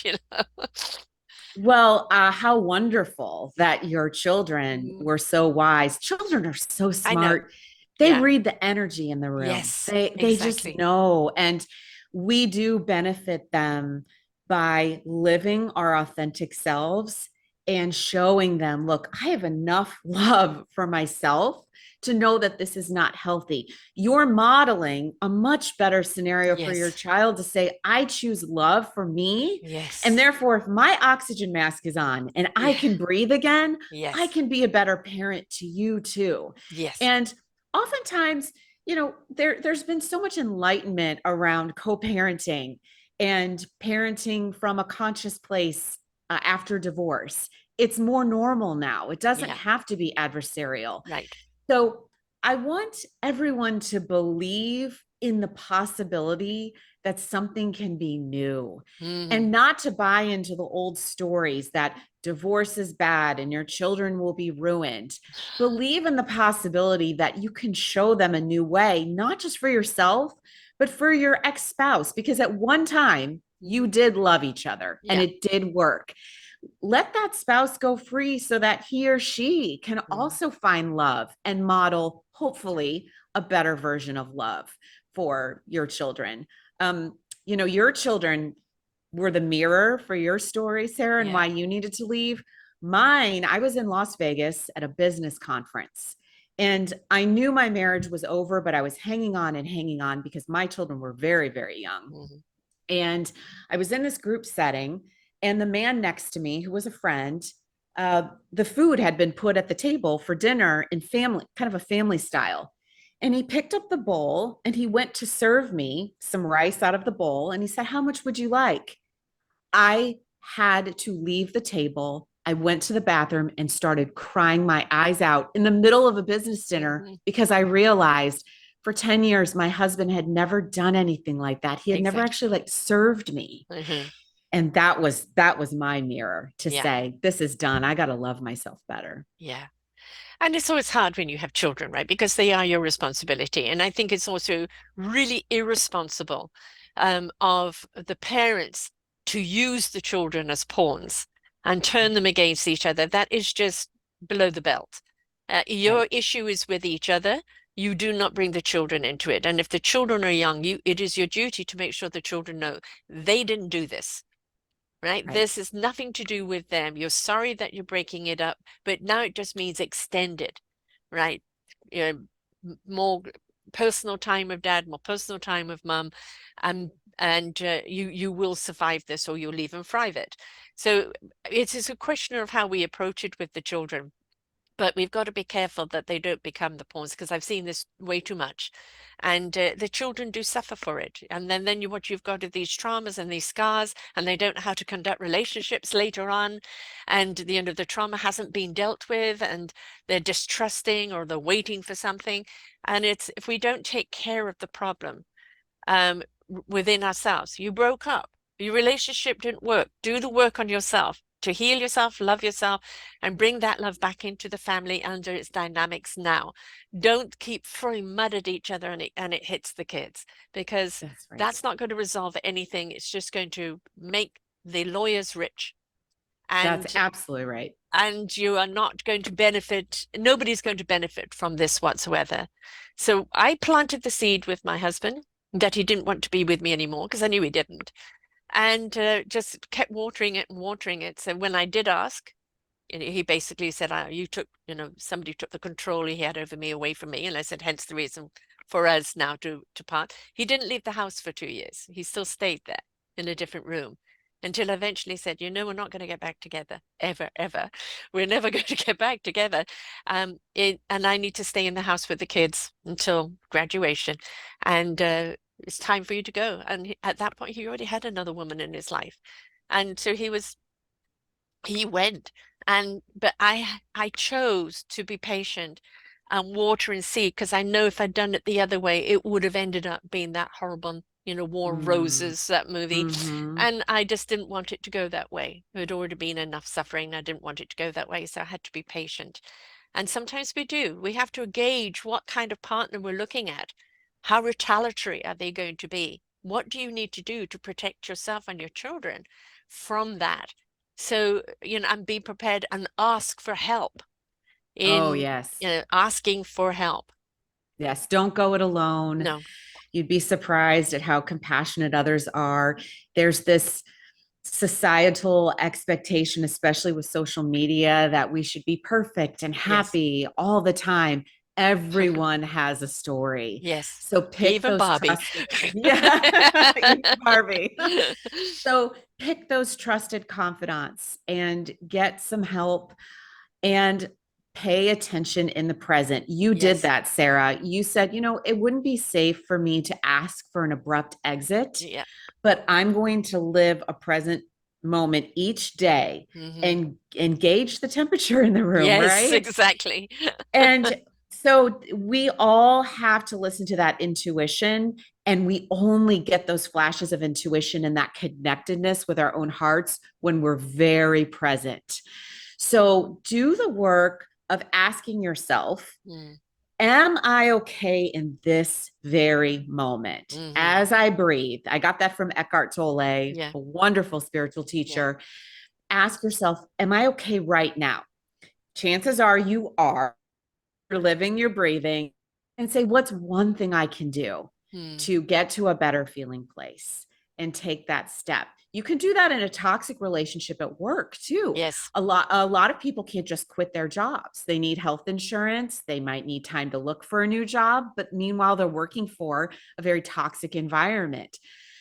Well, how wonderful that your children Mhm. were so wise. Children are so I know. smart. They Yeah. read the energy in the room. Yes, They just exactly. know, and we do benefit them by living our authentic selves and showing them, look, I have enough love for myself to know that this is not healthy. You're modeling a much better scenario for your Yes. child to say, I choose love for me, and Yes. therefore, if my oxygen mask is on and I Yeah. can breathe again, I Yes. can be a better parent to you too. Yes. And oftentimes, there's been so much enlightenment around co-parenting and parenting from a conscious place after divorce. It's more normal now. It doesn't Yeah. have to be adversarial. Right. So I want everyone to believe in the possibility that something can be new, hmm and not to buy into the old stories that divorce is bad and your children will be ruined. Believe in the possibility that you can show them a new way, not just for yourself, but for your ex spouse, because at one time you hmm did love each other and Yeah. it did work. let that spouse go free so that he or she can Mm, also find love and model, hopefully, a better version of love for your children. Um, your children were the mirror for your story, Sarah, and yeah. why you needed to leave. Mine, I was in Las Vegas at a business conference. And I knew my marriage was over, but I was hanging on and hanging on because my children were very, very young. Mhm, And I was in this group setting, and the man next to me, who was a friend, the food had been put at the table for dinner in family, kind of a family style. And he picked up the bowl and he went to serve me some rice out of the bowl. And he said, "How much would you like?" I had to leave the table. I went to the bathroom and started crying my eyes out in the middle of a business dinner mhm. because I realized for 10 years my husband had never done anything like that. He had never Exactly. actually like served me. Mhm. And that was my mirror to Yeah. say, this is done. I got to love myself better. Yeah. And it's always hard when you have children, right? Because they are your responsibility. And I think it's also really irresponsible of the parents to use the children as pawns and turn them against each other. That is just below the belt. Your Right. issue is with each other. You do not bring the children into it. And if the children are young, it is your duty to make sure the children know they didn't do this, right? Right. This is nothing to do with them. You're sorry that you're breaking it up, but now it just means extended, right? You know, more personal time with dad, more personal time with mum, and you will survive this or you'll even thrive it. So it is a question of how we approach it with the children. But we've got to be careful that they don't become the pawns because I've seen this way too much. And the children do suffer for it. And then what you've got are these traumas and these scars, and they don't know how to conduct relationships later on. And the end of the trauma hasn't been dealt with, and they're distrusting or they're waiting for something. And it's if we don't take care of the problem, within ourselves. You broke up, your relationship didn't work. Do the work on yourself to heal yourself, love yourself, and bring that love back into the family under its dynamics now. Don't keep throwing mud at each other and it hits the kids because That's right. that's not going to resolve anything. It's just going to make the lawyers rich. That's And absolutely right. you are not going to benefit, nobody's going to benefit from this whatsoever. So I planted the seed with my husband that he didn't want to be with me anymore because I knew he didn't, and just kept watering it and watering it. So when I did ask, he basically said, "You took, somebody took the control he had over me away from me," and I said, "Hence the reason for us now to part." He didn't leave the house for 2 years. He still stayed there in a different room until I eventually said, "We're not going to get back together ever, ever. We're never going to get back together. And I need to stay in the house with the kids until graduation, and it's time for you to go." And at that point, he already had another woman in his life, and so he went. But I chose to be patient and water and see because I know if I'd done it the other way it would have ended up being that horrible, War of Mm. Roses, that movie. Hmm. And I just didn't want it to go that way. There'd already been enough suffering. I didn't want it to go that way, so I had to be patient. And sometimes we have to gauge what kind of partner we're looking at. How retaliatory are they going to be? What do you need to do to protect yourself and your children from that? So, and be prepared and ask for help Oh, in, yes. asking for help. Yes. Don't go it alone. No. You'd be surprised at how compassionate others are. There's this societal expectation, especially with social media, that we should be perfect and Yes. happy all the time. Everyone has a story. Yes. So pick Even those Barbie. trusted, yeah, even Barbie. So pick those trusted confidants and get some help and pay attention in the present. You did Yes. that, Sarah. You said, it wouldn't be safe for me to ask for an abrupt exit, Yeah. but I'm going to live a present moment each day Hmm. and engage the temperature in the room, Yes, right? exactly. And so we all have to listen to that intuition. And we only get those flashes of intuition and that connectedness with our own hearts when we're very present. So do the work of asking yourself, Mm. am I okay in this very moment? Hmm. As I breathe, I got that from Eckhart Tolle, a Yeah. wonderful spiritual Yeah. teacher. ask yourself, am I okay right now? Chances are you are. You're living, you're breathing, and say, what's one thing I can do Mm. to get to a better feeling place and take that step? You can do that in a toxic relationship at work too. Yes. A lot of people can't just quit their jobs. They need health insurance. They might need time to look for a new job, but meanwhile, they're working for a very toxic environment.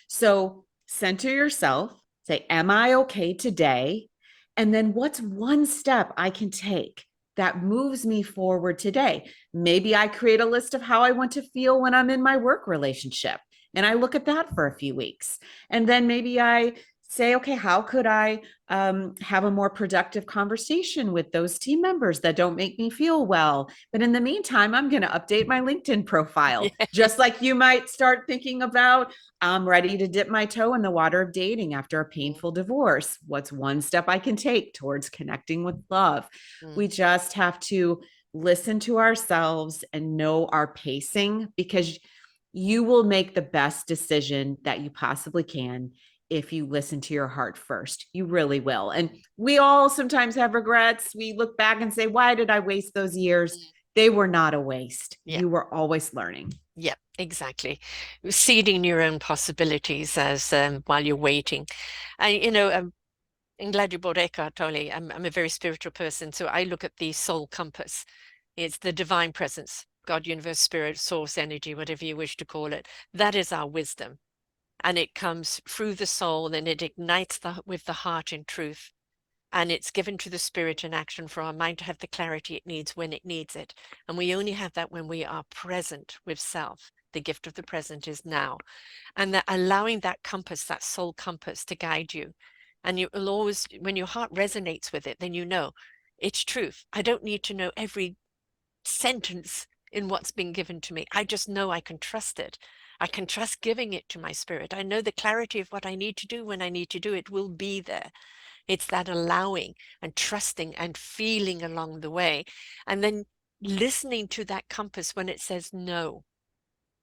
So center yourself, say, am I okay today? And then what's one step I can take that moves me forward today? Maybe I create a list of how I want to feel when I'm in my work relationship. And I look at that for a few weeks. And then maybe I say, okay, how could I have a more productive conversation with those team members that don't make me feel well? But in the meantime, I'm going to update my LinkedIn profile, just like you might start thinking about, I'm ready to dip my toe in the water of dating after a Mm. painful divorce. What's one step I can take towards connecting with love? Mm. We just have to listen to ourselves and know our pacing, because you will make the best decision that you possibly can if you listen to your heart first. You really will. And we all sometimes have regrets. We look back and say, why did I waste those years? Mm. They were not a waste. Yeah. You were always learning. Yeah, exactly. Seeding your own possibilities as while you're waiting. I'm glad you brought Eckhart Tolle. I'm a very spiritual person, so I look at the soul compass. It's the divine presence, God, universe, spirit, source, energy, whatever you wish to call it. That is our wisdom. And it comes through the soul and it ignites with the heart in truth. And it's given to the spirit in action for our mind to have the clarity it needs when it needs it. And we only have that when we are present with self. The gift of the present is now. And that allowing that compass, that soul compass to guide you. And you will always, when your heart resonates with it, then you know it's truth. I don't need to know every sentence in what's been given to me. I just know I can trust it. I can trust giving it to my spirit. I know the clarity of what I need to do when I need to do it will be there. It's that allowing and trusting and feeling along the way. And then listening to that compass when it says no,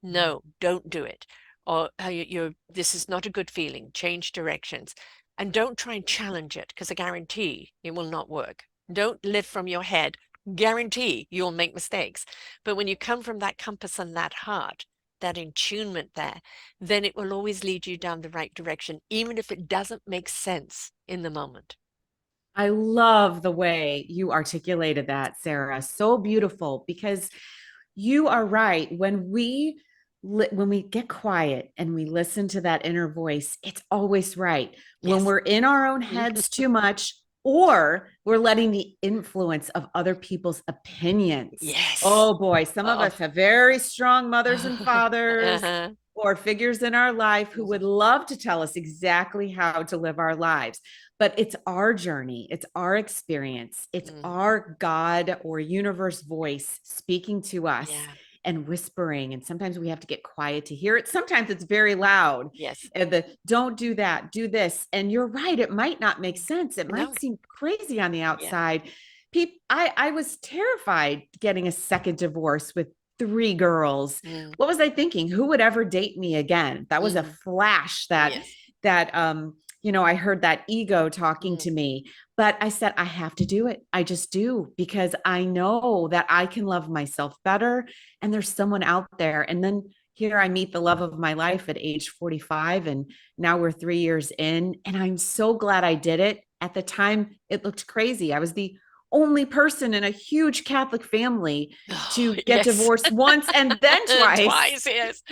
no, don't do it. Or this is not a good feeling, change directions. And don't try and challenge it, because I guarantee it will not work. Don't live from your head, guarantee you'll make mistakes. But when you come from that compass and that heart, that attunement there, then it will always lead you down the right direction, even if it doesn't make sense in the moment. I love the way you articulated that, Sarah. So beautiful, because you are right. When we get quiet and we listen to that inner voice, it's always right. When Yes. we're in our own heads too much, or we're letting the influence of other people's opinions. Yes. Oh boy, some of Oh. us have very strong mothers and fathers Uh-huh. or figures in our life who would Mhm. love to tell us exactly how to live our lives. But it's our journey, it's our experience, it's Mhm. our God or universe voice speaking to us Yeah. and whispering. And sometimes we have to get quiet to hear it. Sometimes it's very loud. Yes. And the don't do that, do this. And you're right, it might not make sense. It might No. seem crazy on the Yeah. outside. I was terrified getting a second divorce with three girls. Mm. What was I thinking? Who would ever date me again? That was a Mm. flash Yes. that I heard that ego talking Mm. to me. But I said, I have to do it. I just do, because I know that I can love myself better. And there's someone out there. And then here I meet the love of my life at age 45. And now we're 3 years in. And I'm so glad I did it. At the time, it looked crazy. I was the only person in a huge Catholic family Oh, to get yes. divorced once and then twice. Twice, yes.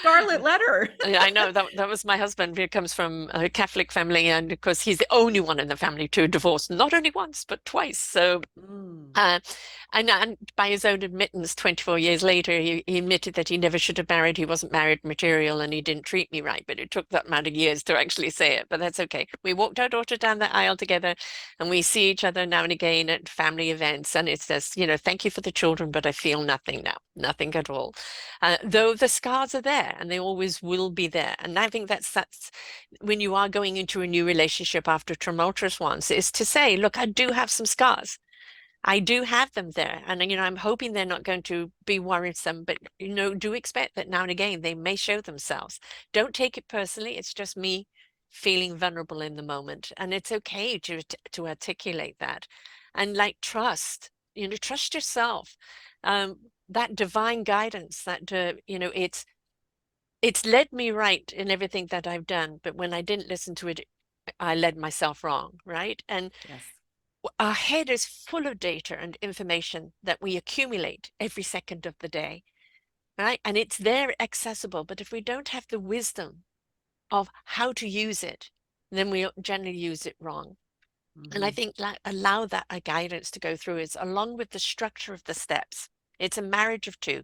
Scarlet letter. Yeah, I know that was my husband. He comes from a Catholic family, and because he's the only one in the family to divorce, not only once but twice. So Mm. Uh, and by his own admittance, 24 years later, he admitted that he never should have married. He wasn't married material and he didn't treat me right. But it took that amount of years to actually say it. But that's okay. We walked our daughter down the aisle together and we see each other now and again at family events. And it says, thank you for the children, but I feel nothing now, nothing at all. Though the scars are there and they always will be there. And I think that's when you are going into a new relationship after tumultuous ones, is to say, look, I do have some scars. I do have them there. And, I'm hoping they're not going to be worrisome, but, do expect that now and again they may show themselves. Don't take it personally. It's just me feeling vulnerable in the moment. And it's okay to articulate that. And like trust, trust yourself. That divine guidance that, it's led me right in everything that I've done. But when I didn't listen to it, I led myself wrong, right? And Yes. our head is full of data and information that we accumulate every second of the day, right? And it's there accessible. But if we don't have the wisdom of how to use it, then we generally use it wrong. And I Mhm. think like allow that a guidance to go through is along with the structure of the steps. It's a marriage of two,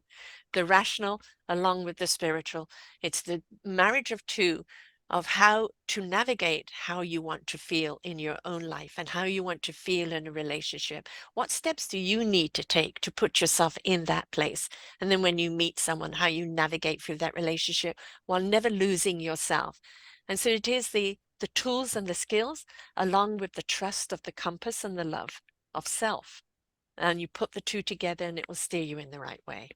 the rational along with the spiritual. It's the marriage of two of how to navigate how you want to feel in your own life and how you want to feel in a relationship. What steps do you need to take to put yourself in that place? And then when you meet someone, how you navigate through that relationship while never losing yourself. And so it is the tools and the skills along with the trust of the compass and the love of self. And you put the two together and it will steer you in the right way.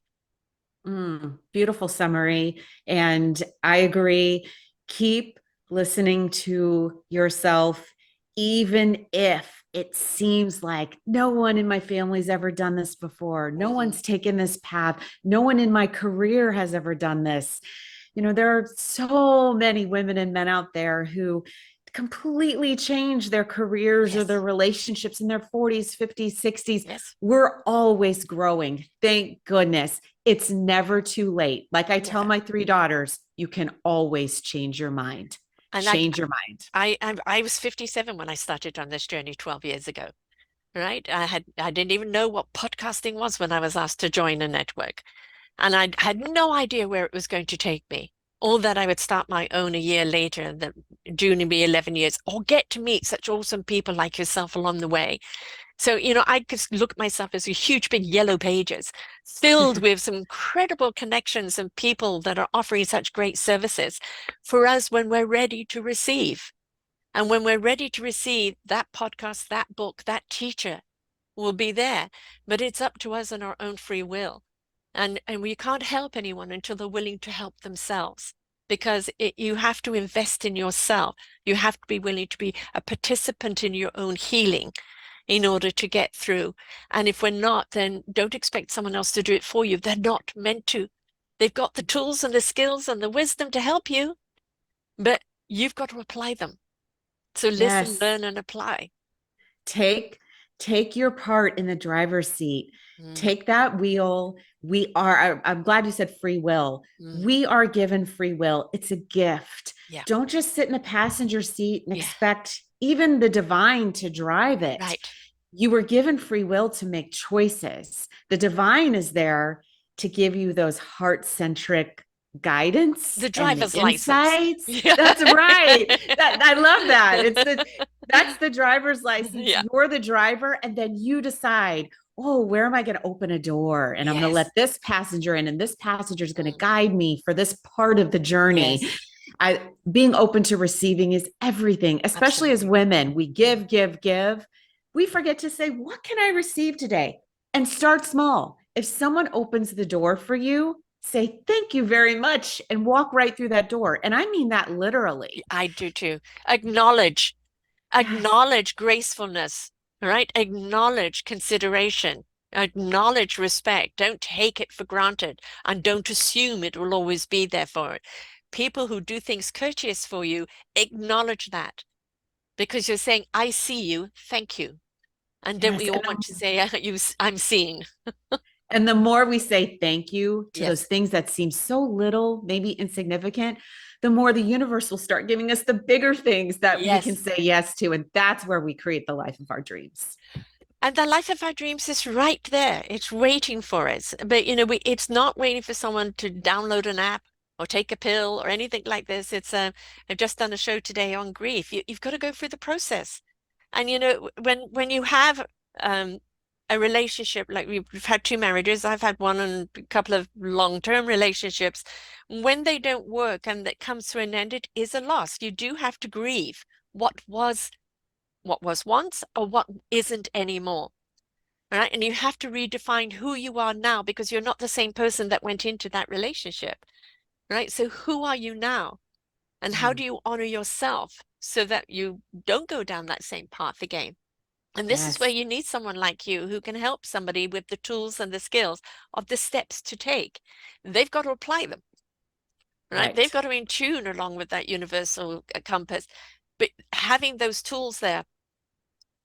Beautiful summary. And I agree. Keep listening to yourself, even if it seems like no one in my family's ever done this before. No Mm-hmm. one's taken this path. No one in my career has ever done this. There are so many women and men out there who completely change their careers or their Yes, relationships in their 40s, 50s, 60s. yes, We're always growing. Thank goodness. It's never too late. Like I tell never. my three daughters, you can always change your mind. And Change your mind. I was 57 when I started on this journey 12 years ago, right? I didn't even know what podcasting was when I was asked to join a network. And I had no idea where it was going to take me. All that I would start my own a year later, that June would be 11 years, or get to meet such awesome people like yourself along the way. So, I could look at myself as a huge big yellow pages filled with some incredible connections and people that are offering such great services for us when we're ready to receive. And when we're ready to receive that podcast, that book, that teacher will be there. But it's up to us and our own free will. And we can't help anyone until they're willing to help themselves. Because you have to invest in yourself. You have to be willing to be a participant in your own healing in order to get through. And if we're not, then don't expect someone else to do it for you. They're not meant to. They've got the tools and the skills and the wisdom to help you, but you've got to apply them. So listen, Yes. learn, and apply. take take your part in the driver's seat. Mm, Take that wheel. I'm glad you said free will. mm, We are given free will. It's a gift. yeah, Don't just sit in the passenger seat and yeah, expect even the divine to drive it. right. You were given free will to make choices. The divine is there to give you those heart-centric guidance The and the driver's license. insights. Yeah. That's right. That I love that. That's the driver's license. Yeah. You're the driver, and then you decide, oh, where am I going to open a door? And I'm going to let Yes. this passenger in, and this passenger is going to Mm, guide me for this part of the journey. yes, I Being open to receiving is everything, especially as absolutely. women. We Mm. give, give, give. We forget to say, what can I receive today? And start small. If someone opens the door for you, say thank you very much and walk right through that door. And I mean that literally. I do too. Acknowledge, Yes. acknowledge gracefulness, right? Acknowledge consideration, acknowledge respect. Don't take it for granted and don't assume it will always be there for it. People who do things courteous for you, acknowledge that because you're saying, I see you, thank you. And don't Yes. we all want to say, I'm seeing? And the more we say thank you to those Yes. things that seem so little, maybe insignificant, the more the universe will start giving us the bigger things that we can Yes. say yes to. And that's where we create the life of our dreams. And the life of our dreams is right there. It's waiting for us. But it's not waiting for someone to download an app or take a pill or anything like this. I've just done a show today on grief. You've got to go through the process. And when you have um, a relationship, like we've had two marriages, I've had one and a couple of long-term relationships. When they don't work and that comes to an end, it is a loss. You do have to grieve what was once or what isn't anymore. Right. And you have to redefine who you are now because you're not the same person that went into that relationship. Right. So who are you now? And how do Mm. you honor yourself so that you don't go down that same path again? And this is where Yes. you need someone like you who can help somebody with the tools and the skills of the steps to take. They've got to apply them, right? They've Right. got to in tune along with that universal compass. But having those tools there,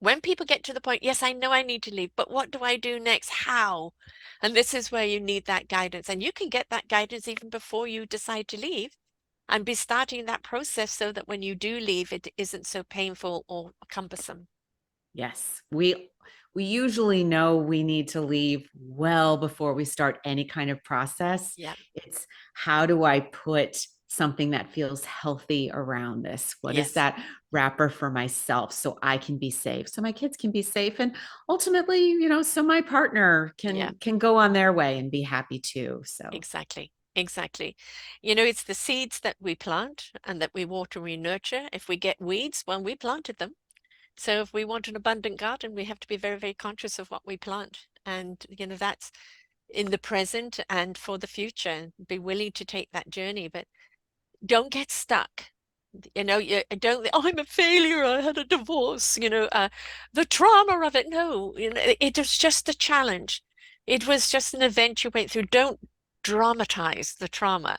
when people get to the point, yes, I know I need to leave, but what do I do next? How? And this is where you need that guidance. And you can get that guidance even before you decide to leave and be starting that process so that when you do leave, it isn't so painful or cumbersome. Yes. We usually know we need to leave well before we start any kind of process. Yeah. It's how do I put something that feels healthy around this? What is Yes. that wrapper for myself so I can be safe, so my kids can be safe, and ultimately, so my partner Yeah. can go on their way and be happy too. So, Exactly. Exactly. You know, it's the seeds that we plant and that we water, we nurture. If we get weeds, well, we planted them. So if we want an abundant garden, we have to be very, very conscious of what we plant. And, that's in the present and for the future. Be willing to take that journey, but don't get stuck. You don't, oh, I'm a failure. I had a divorce, the trauma of it. No, it was just a challenge. It was just an event you went through. Don't dramatize the trauma,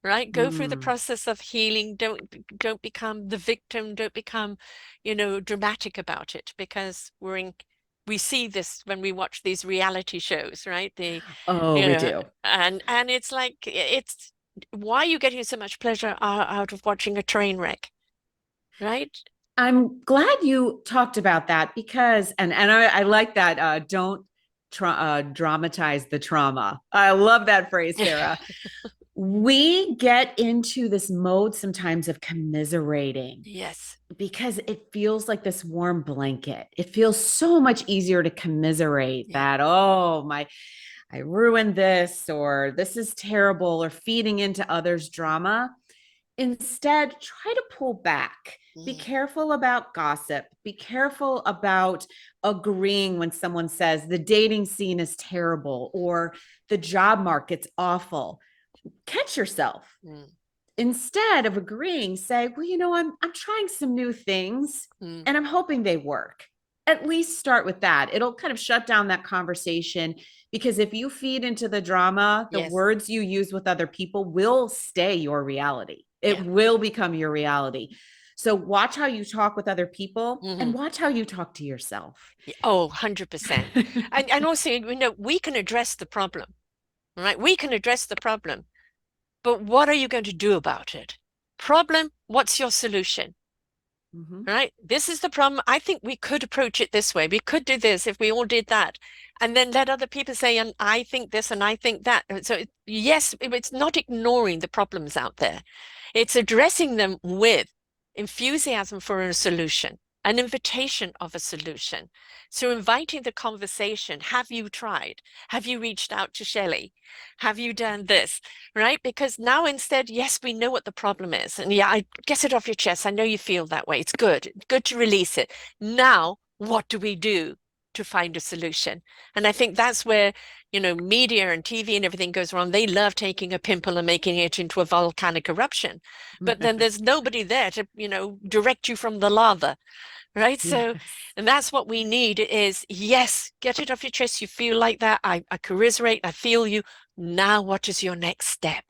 right? Go through the mm, process of healing. Don't become the victim. Don't become, dramatic about it because we see this when we watch these reality shows, right? oh, You we know, do. and it's like it's why are you getting so much pleasure out of watching a train wreck, right? I'm glad you talked about that because, and I like that. Don't dramatize the trauma. I love that phrase, Sarah. We get into this mode sometimes of commiserating Yes. because it feels like this warm blanket. It feels so much easier to commiserate Yeah. that, oh, I ruined this, or this is terrible, or feeding into others' drama. Instead, try to pull back. Be Mm, careful about gossip. Be careful about agreeing when someone says the dating scene is terrible or the job market's awful. Catch yourself. mm, Instead of agreeing, say, well, I'm trying some new things mm. and I'm hoping they work. At least start with that. It'll kind of shut down that conversation because if you feed into the drama, the Yes. words you use with other people will stay your reality. It Yeah. will become your reality. So watch how you talk with other people and Hmm. watch how you talk to yourself. Oh, 100%. And also, we can address the problem, right? We can address the problem, but what are you going to do about it? Problem, what's your solution? Mhm. Right? This is the problem. I think we could approach it this way. We could do this if we all did that. And then let other people say, and I think this and I think that. So, yes, it's not ignoring the problems out there. It's addressing them with enthusiasm for a solution, an invitation of a solution. So, inviting the conversation. Have you tried? Have you reached out to Shelley? Have you done this? Right? Because now instead, yes, we know what the problem is. And yeah, I get it off your chest. I know you feel that way. It's good. It's good to release it. Now, what do we do to find a solution? And I think that's where, media and TV and everything goes wrong. They love taking a pimple and making it into a volcanic eruption. But then there's nobody there to, direct you from the lava. Right. So, Yes. and that's what we need is, yes, get it off your chest. You feel like that. I commiserate. I feel you. Now, what is your next step?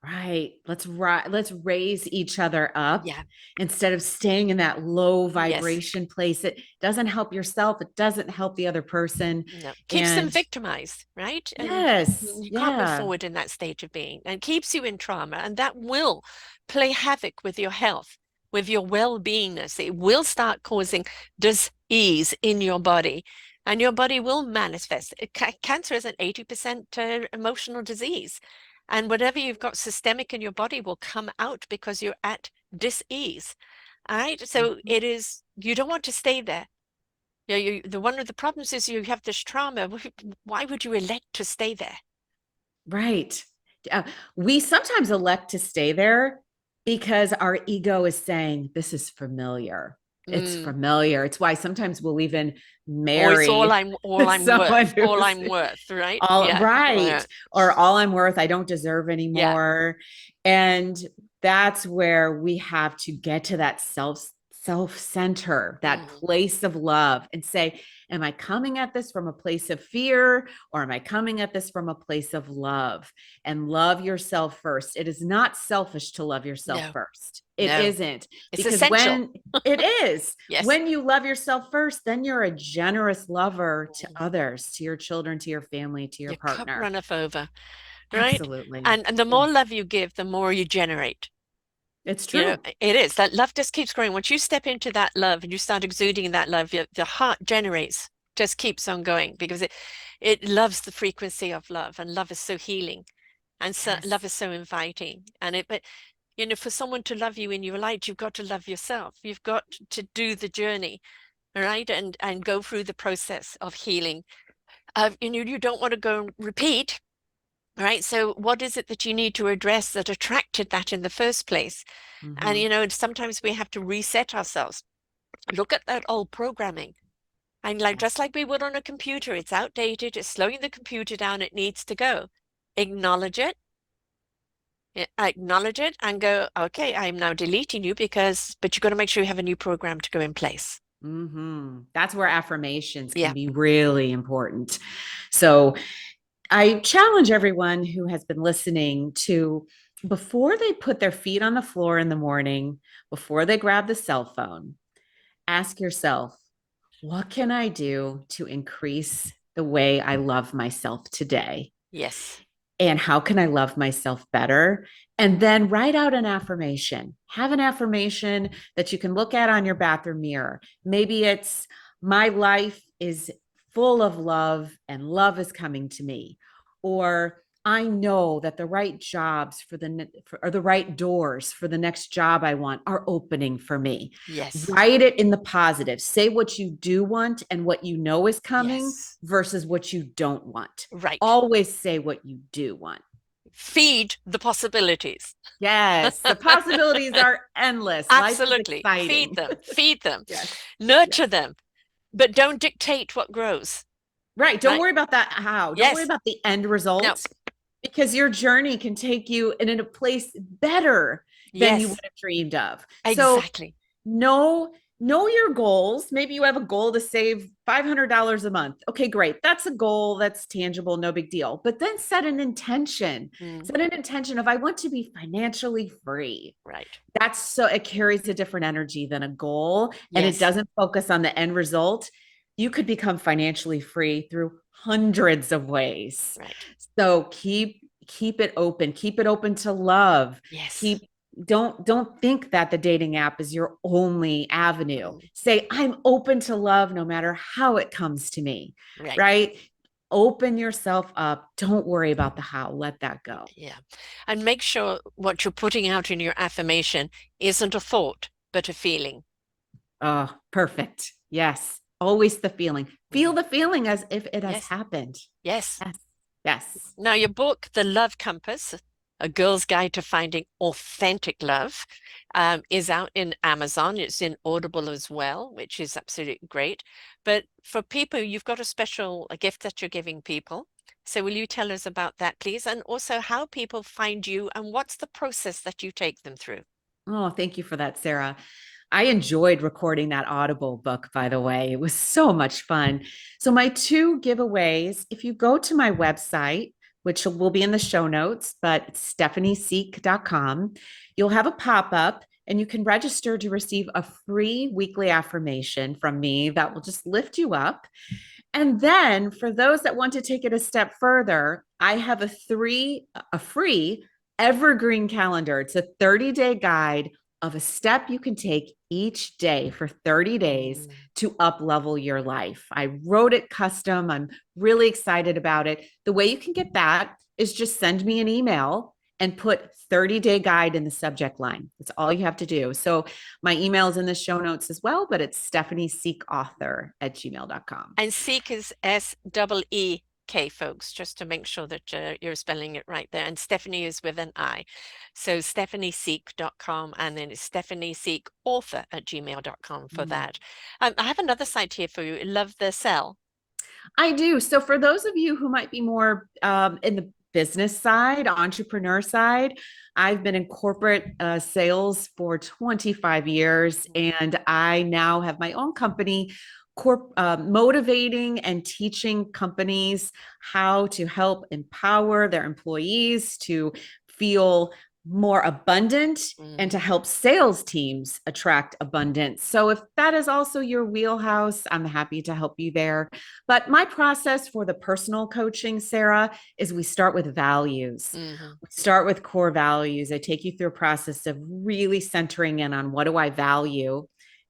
Right. Let's raise each other up Yeah. instead of staying in that low Yes. vibration place. It doesn't help yourself. It doesn't help the other person. No. Keeps them And victimized, right? And yes, you can't move yeah. forward in that state of being and keeps you in trauma. And that will play havoc with your health, with your well-beingness. It will start causing dis-ease in your body. And your body will manifest. Cancer is an 80% emotional disease. And whatever you've got systemic in your body will come out because you're at dis-ease. All right. So Mhm. it is, you don't want to stay there. Yeah, the one of the problems is you have this trauma. Why would you elect to stay there? Right. Uh, we sometimes elect to stay there because our ego is saying, this is familiar. It's Mm. familiar. It's why sometimes we'll even Or it's marry all I'm someone worth, all who's I'm worth, right? all Yeah. right, or all I'm worth, I don't deserve Yeah. anymore. And that's where we have to get to that self center, that Mm. place of love, and say, am I coming at this from a place of fear, or am I coming at this from a place of love? And love yourself first. It is not selfish to love yourself No, first. It no. isn't. It's Because essential. when it is, Yes. when you love yourself first, then you're a generous lover to Mm. others, to your children, to your family, to your Your cup partner. runneth over, right? Absolutely. And the more love you give, the more you generate. It's You know, true. it is that love just keeps growing. Once you step into that love and you start exuding that love, the heart generates, just keeps on going because it loves the frequency of love, and love is so healing, and so love Yes. is so inviting. And but you know, for someone to love you in your light, you've got to love yourself. You've got to do the journey, all right, and go through the process of healing. You know, you don't want to go and repeat. Right. So what is it that you need to address that attracted that in the first place? And, Mm-hmm. you know, sometimes we have to reset ourselves. Look at that old programming. And like just Yes. like we would on a computer, it's outdated, it's slowing the computer down, it needs to go. Acknowledge it, acknowledge it and go, okay, I'm now deleting you but you've got to make sure you have a new program to go in place. Mm-hmm. That's where affirmations can Yeah. be really important. So I challenge everyone who has been listening to, before they put their feet on the floor in the morning, before they grab the cell phone, ask yourself, what can I do to increase the way I love myself today? Yes. And how can I love myself better? And then write out an affirmation. Have an affirmation that you can look at on your bathroom mirror. Maybe it's, my life is full of love and love is coming to me. Or, I know that the right jobs or the right doors for the next job I want are opening for me. Yes. Write it in the positive. Say what you do want and what you know is coming Yes. versus what you don't want. Right. Always say what you do want. Feed the possibilities. Yes, the possibilities are endless. Life is Absolutely. Feed exciting. them, feed them, Yes. nurture Yes. them, but don't dictate what grows, Right. Don't right? worry about that how. Don't worry Yes. about the end No. result, because your journey can take you in a place better than you would Yes. have dreamed of. So Exactly. know your goals. Maybe you have a goal to save $500 a month. Okay, great. That's a goal that's tangible, no big deal. But then set an intention. Mm, Set an intention of, I want to be financially free. right. That's so, it carries a different energy than a goal, and it Yes. doesn't focus on the end result. You could become financially free through hundreds of ways. Right. So keep it open to love. Yes. Keep don't think that the dating app is your only avenue. Mm, Say, I'm open to love no matter how it comes to me. right. Right? Open yourself up. Don't worry about the how. Let that go. Yeah. And make sure what you're putting out in your affirmation isn't a thought, but a feeling. Oh, perfect. Yes. Always the feeling. Feel Mhm. the feeling as if it has Yes. happened. Yes. Yes. Yes. Now, your book, The Love Compass, A Girl's Guide to Finding Authentic Love, is out in Amazon. It's in Audible as well, which is absolutely great. But for people, you've got a gift that you're giving people. So will you tell us about that, please? And also how people find you and what's the process that you take them through? Oh, thank you for that, Sarah. I enjoyed recording that Audible book, by the way. It was so much fun. So, my two giveaways, if you go to my website, which will be in the show notes, but it's stephanieseek.com, you'll have a pop up and you can register to receive a free weekly affirmation from me that will just lift you up. And then for those that want to take it a step further, I have a free evergreen calendar. It's a 30-day guide of a step you can take each day for 30 days Mm. to up level your life. I wrote it custom. I'm really excited about it. The way you can get that is just send me an email and put 30-day guide in the subject line. That's all you have to do. So my email is in the show notes as well, but it's stephanieseekauthor@gmail.com. And Seek is Seek. K, folks, just to make sure that you're spelling it right there. And Stephanie is with an I. So stephanieseek.com, and then it's Stephanie Seek author at gmail.com for Mm. that. I have another site here for you. Love the Cell. I do. So, for those of you who might be more in the business side, entrepreneur side, I've been in corporate sales for 25 years, and I now have my own company. Motivating and teaching companies how to help empower their employees to feel more abundant and to Mm, help sales teams attract abundance. So, if that is also your wheelhouse, I'm happy to help you there. But my process for the personal coaching, Sarah, is we start with values. mhm. We start with core values. I take you through a process of really centering in on what do I value.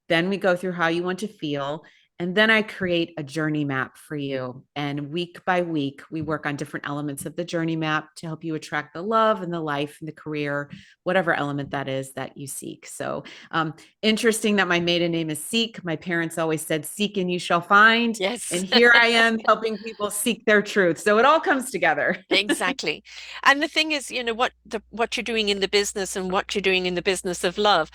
Then we go through how you want to feel. And then I create a journey map for you. And week by week, we work on different elements of the journey map to help you attract the love and the life and the career, whatever element that is that you seek. So, interesting that my maiden name is Seek. My parents always said, Seek and you shall find. Yes. And here I am helping people seek their truth. So it all comes together. Exactly. And the thing is, what you're doing in the business and what you're doing in the business of love,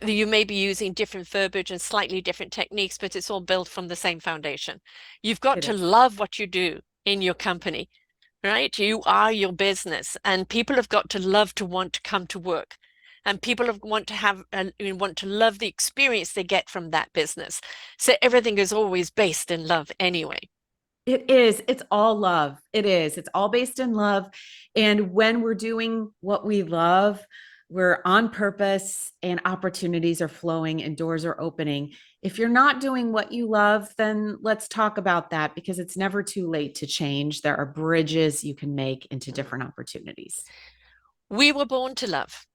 you may be using different verbiage and slightly different techniques, but it's all built from the same foundation. You've got It to is. love what you do in your company, right? You are your business, and people have got to love to want to come to work. And people want to want to love the experience they get from that business. So everything is always based in love anyway. It is. It's all love. It is. It's all based in love. And when we're doing what we love, we're on purpose and opportunities are flowing and doors are opening. If you're not doing what you love, then let's talk about that because it's never too late to change. There are bridges you can make into Mm. different opportunities. We were born to love.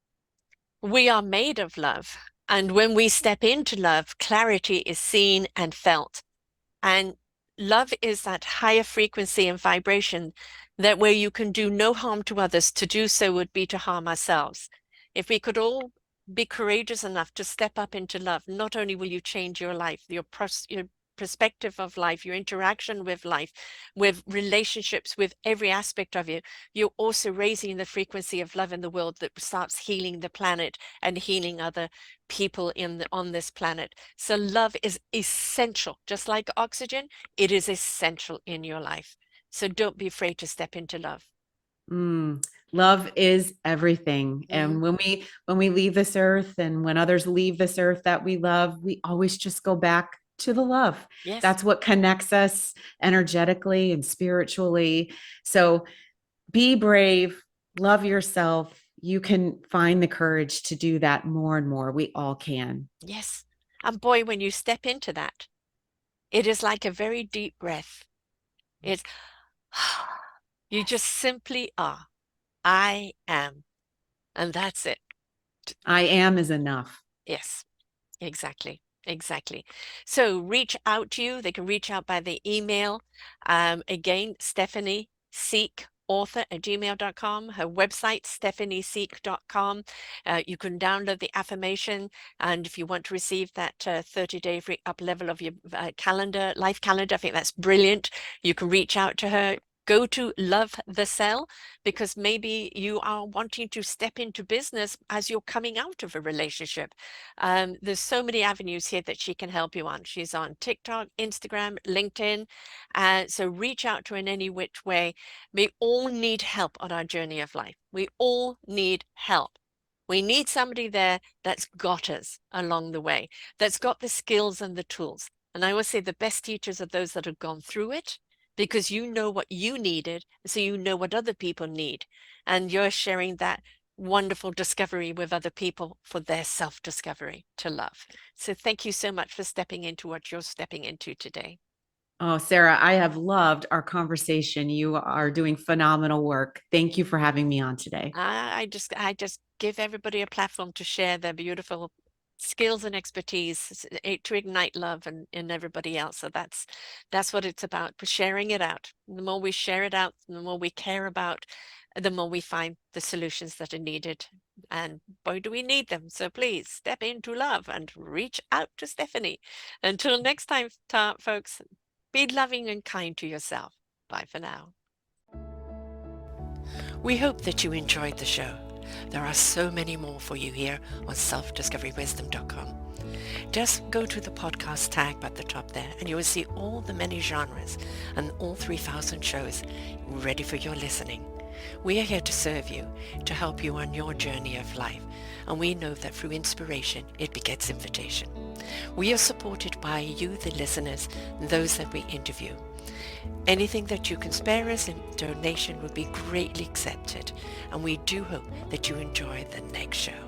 We are made of love. And when we step into love, clarity is seen and felt. And love is that higher frequency and vibration that where you can do no harm to others, to do so would be to harm ourselves. If we could all be courageous enough to step up into love, not only will you change your life, your perspective of life, your interaction with life, with relationships, with every aspect of you, you're also raising the frequency of love in the world that starts healing the planet and healing other people on this planet. So love is essential, just like oxygen, it is essential in your life. So don't be afraid to step into love. Mm, love is everything. Mhm. And when we leave this earth and when others leave this earth that we love, we always just go back to the love. Yes. That's what connects us energetically and spiritually. So be brave, love yourself. You can find the courage to do that more and more. We all can. Yes. And boy, when you step into that, it is like a very deep breath. It's you just simply are. I am. And that's it. I am is enough. Yes. Exactly. Exactly. So reach out to you. They can reach out by the email. Again, Stefani Seek author at gmail.com. Her website, stephanieseek.com. You can download the affirmation. And if you want to receive that 30-day free up level of your life calendar, I think that's brilliant. You can reach out to her. Go to Love the Cell because maybe you are wanting to step into business as you're coming out of a relationship. There's so many avenues here that she can help you on. She's on TikTok, Instagram, LinkedIn. So reach out to her in any which way. We all need help on our journey of life. We all need help. We need somebody there that's got us along the way, that's got the skills and the tools. And I always say the best teachers are those that have gone through it because you know what you needed, so you know what other people need. And you're sharing that wonderful discovery with other people for their self-discovery to love. So thank you so much for stepping into what you're stepping into today. Oh, Sarah, I have loved our conversation. You are doing phenomenal work. Thank you for having me on today. I just give everybody a platform to share their beautiful skills and expertise to ignite love in everybody else. So that's what it's about, sharing it out. The more we share it out, the more we care about, the more we find the solutions that are needed. And boy, do we need them. So please step into love and reach out to Stephanie. Until next time, folks, be loving and kind to yourself. Bye for now. We hope that you enjoyed the show. There are so many more for you here on selfdiscoverywisdom.com. Just go to the podcast tag at the top there and you will see all the many genres and all 3,000 shows ready for your listening. We are here to serve you, to help you on your journey of life, and we know that through inspiration it begets invitation. We are supported by you, the listeners, and those that we interview. Anything that you can spare us in donation would be greatly accepted, and we do hope that you enjoy the next show.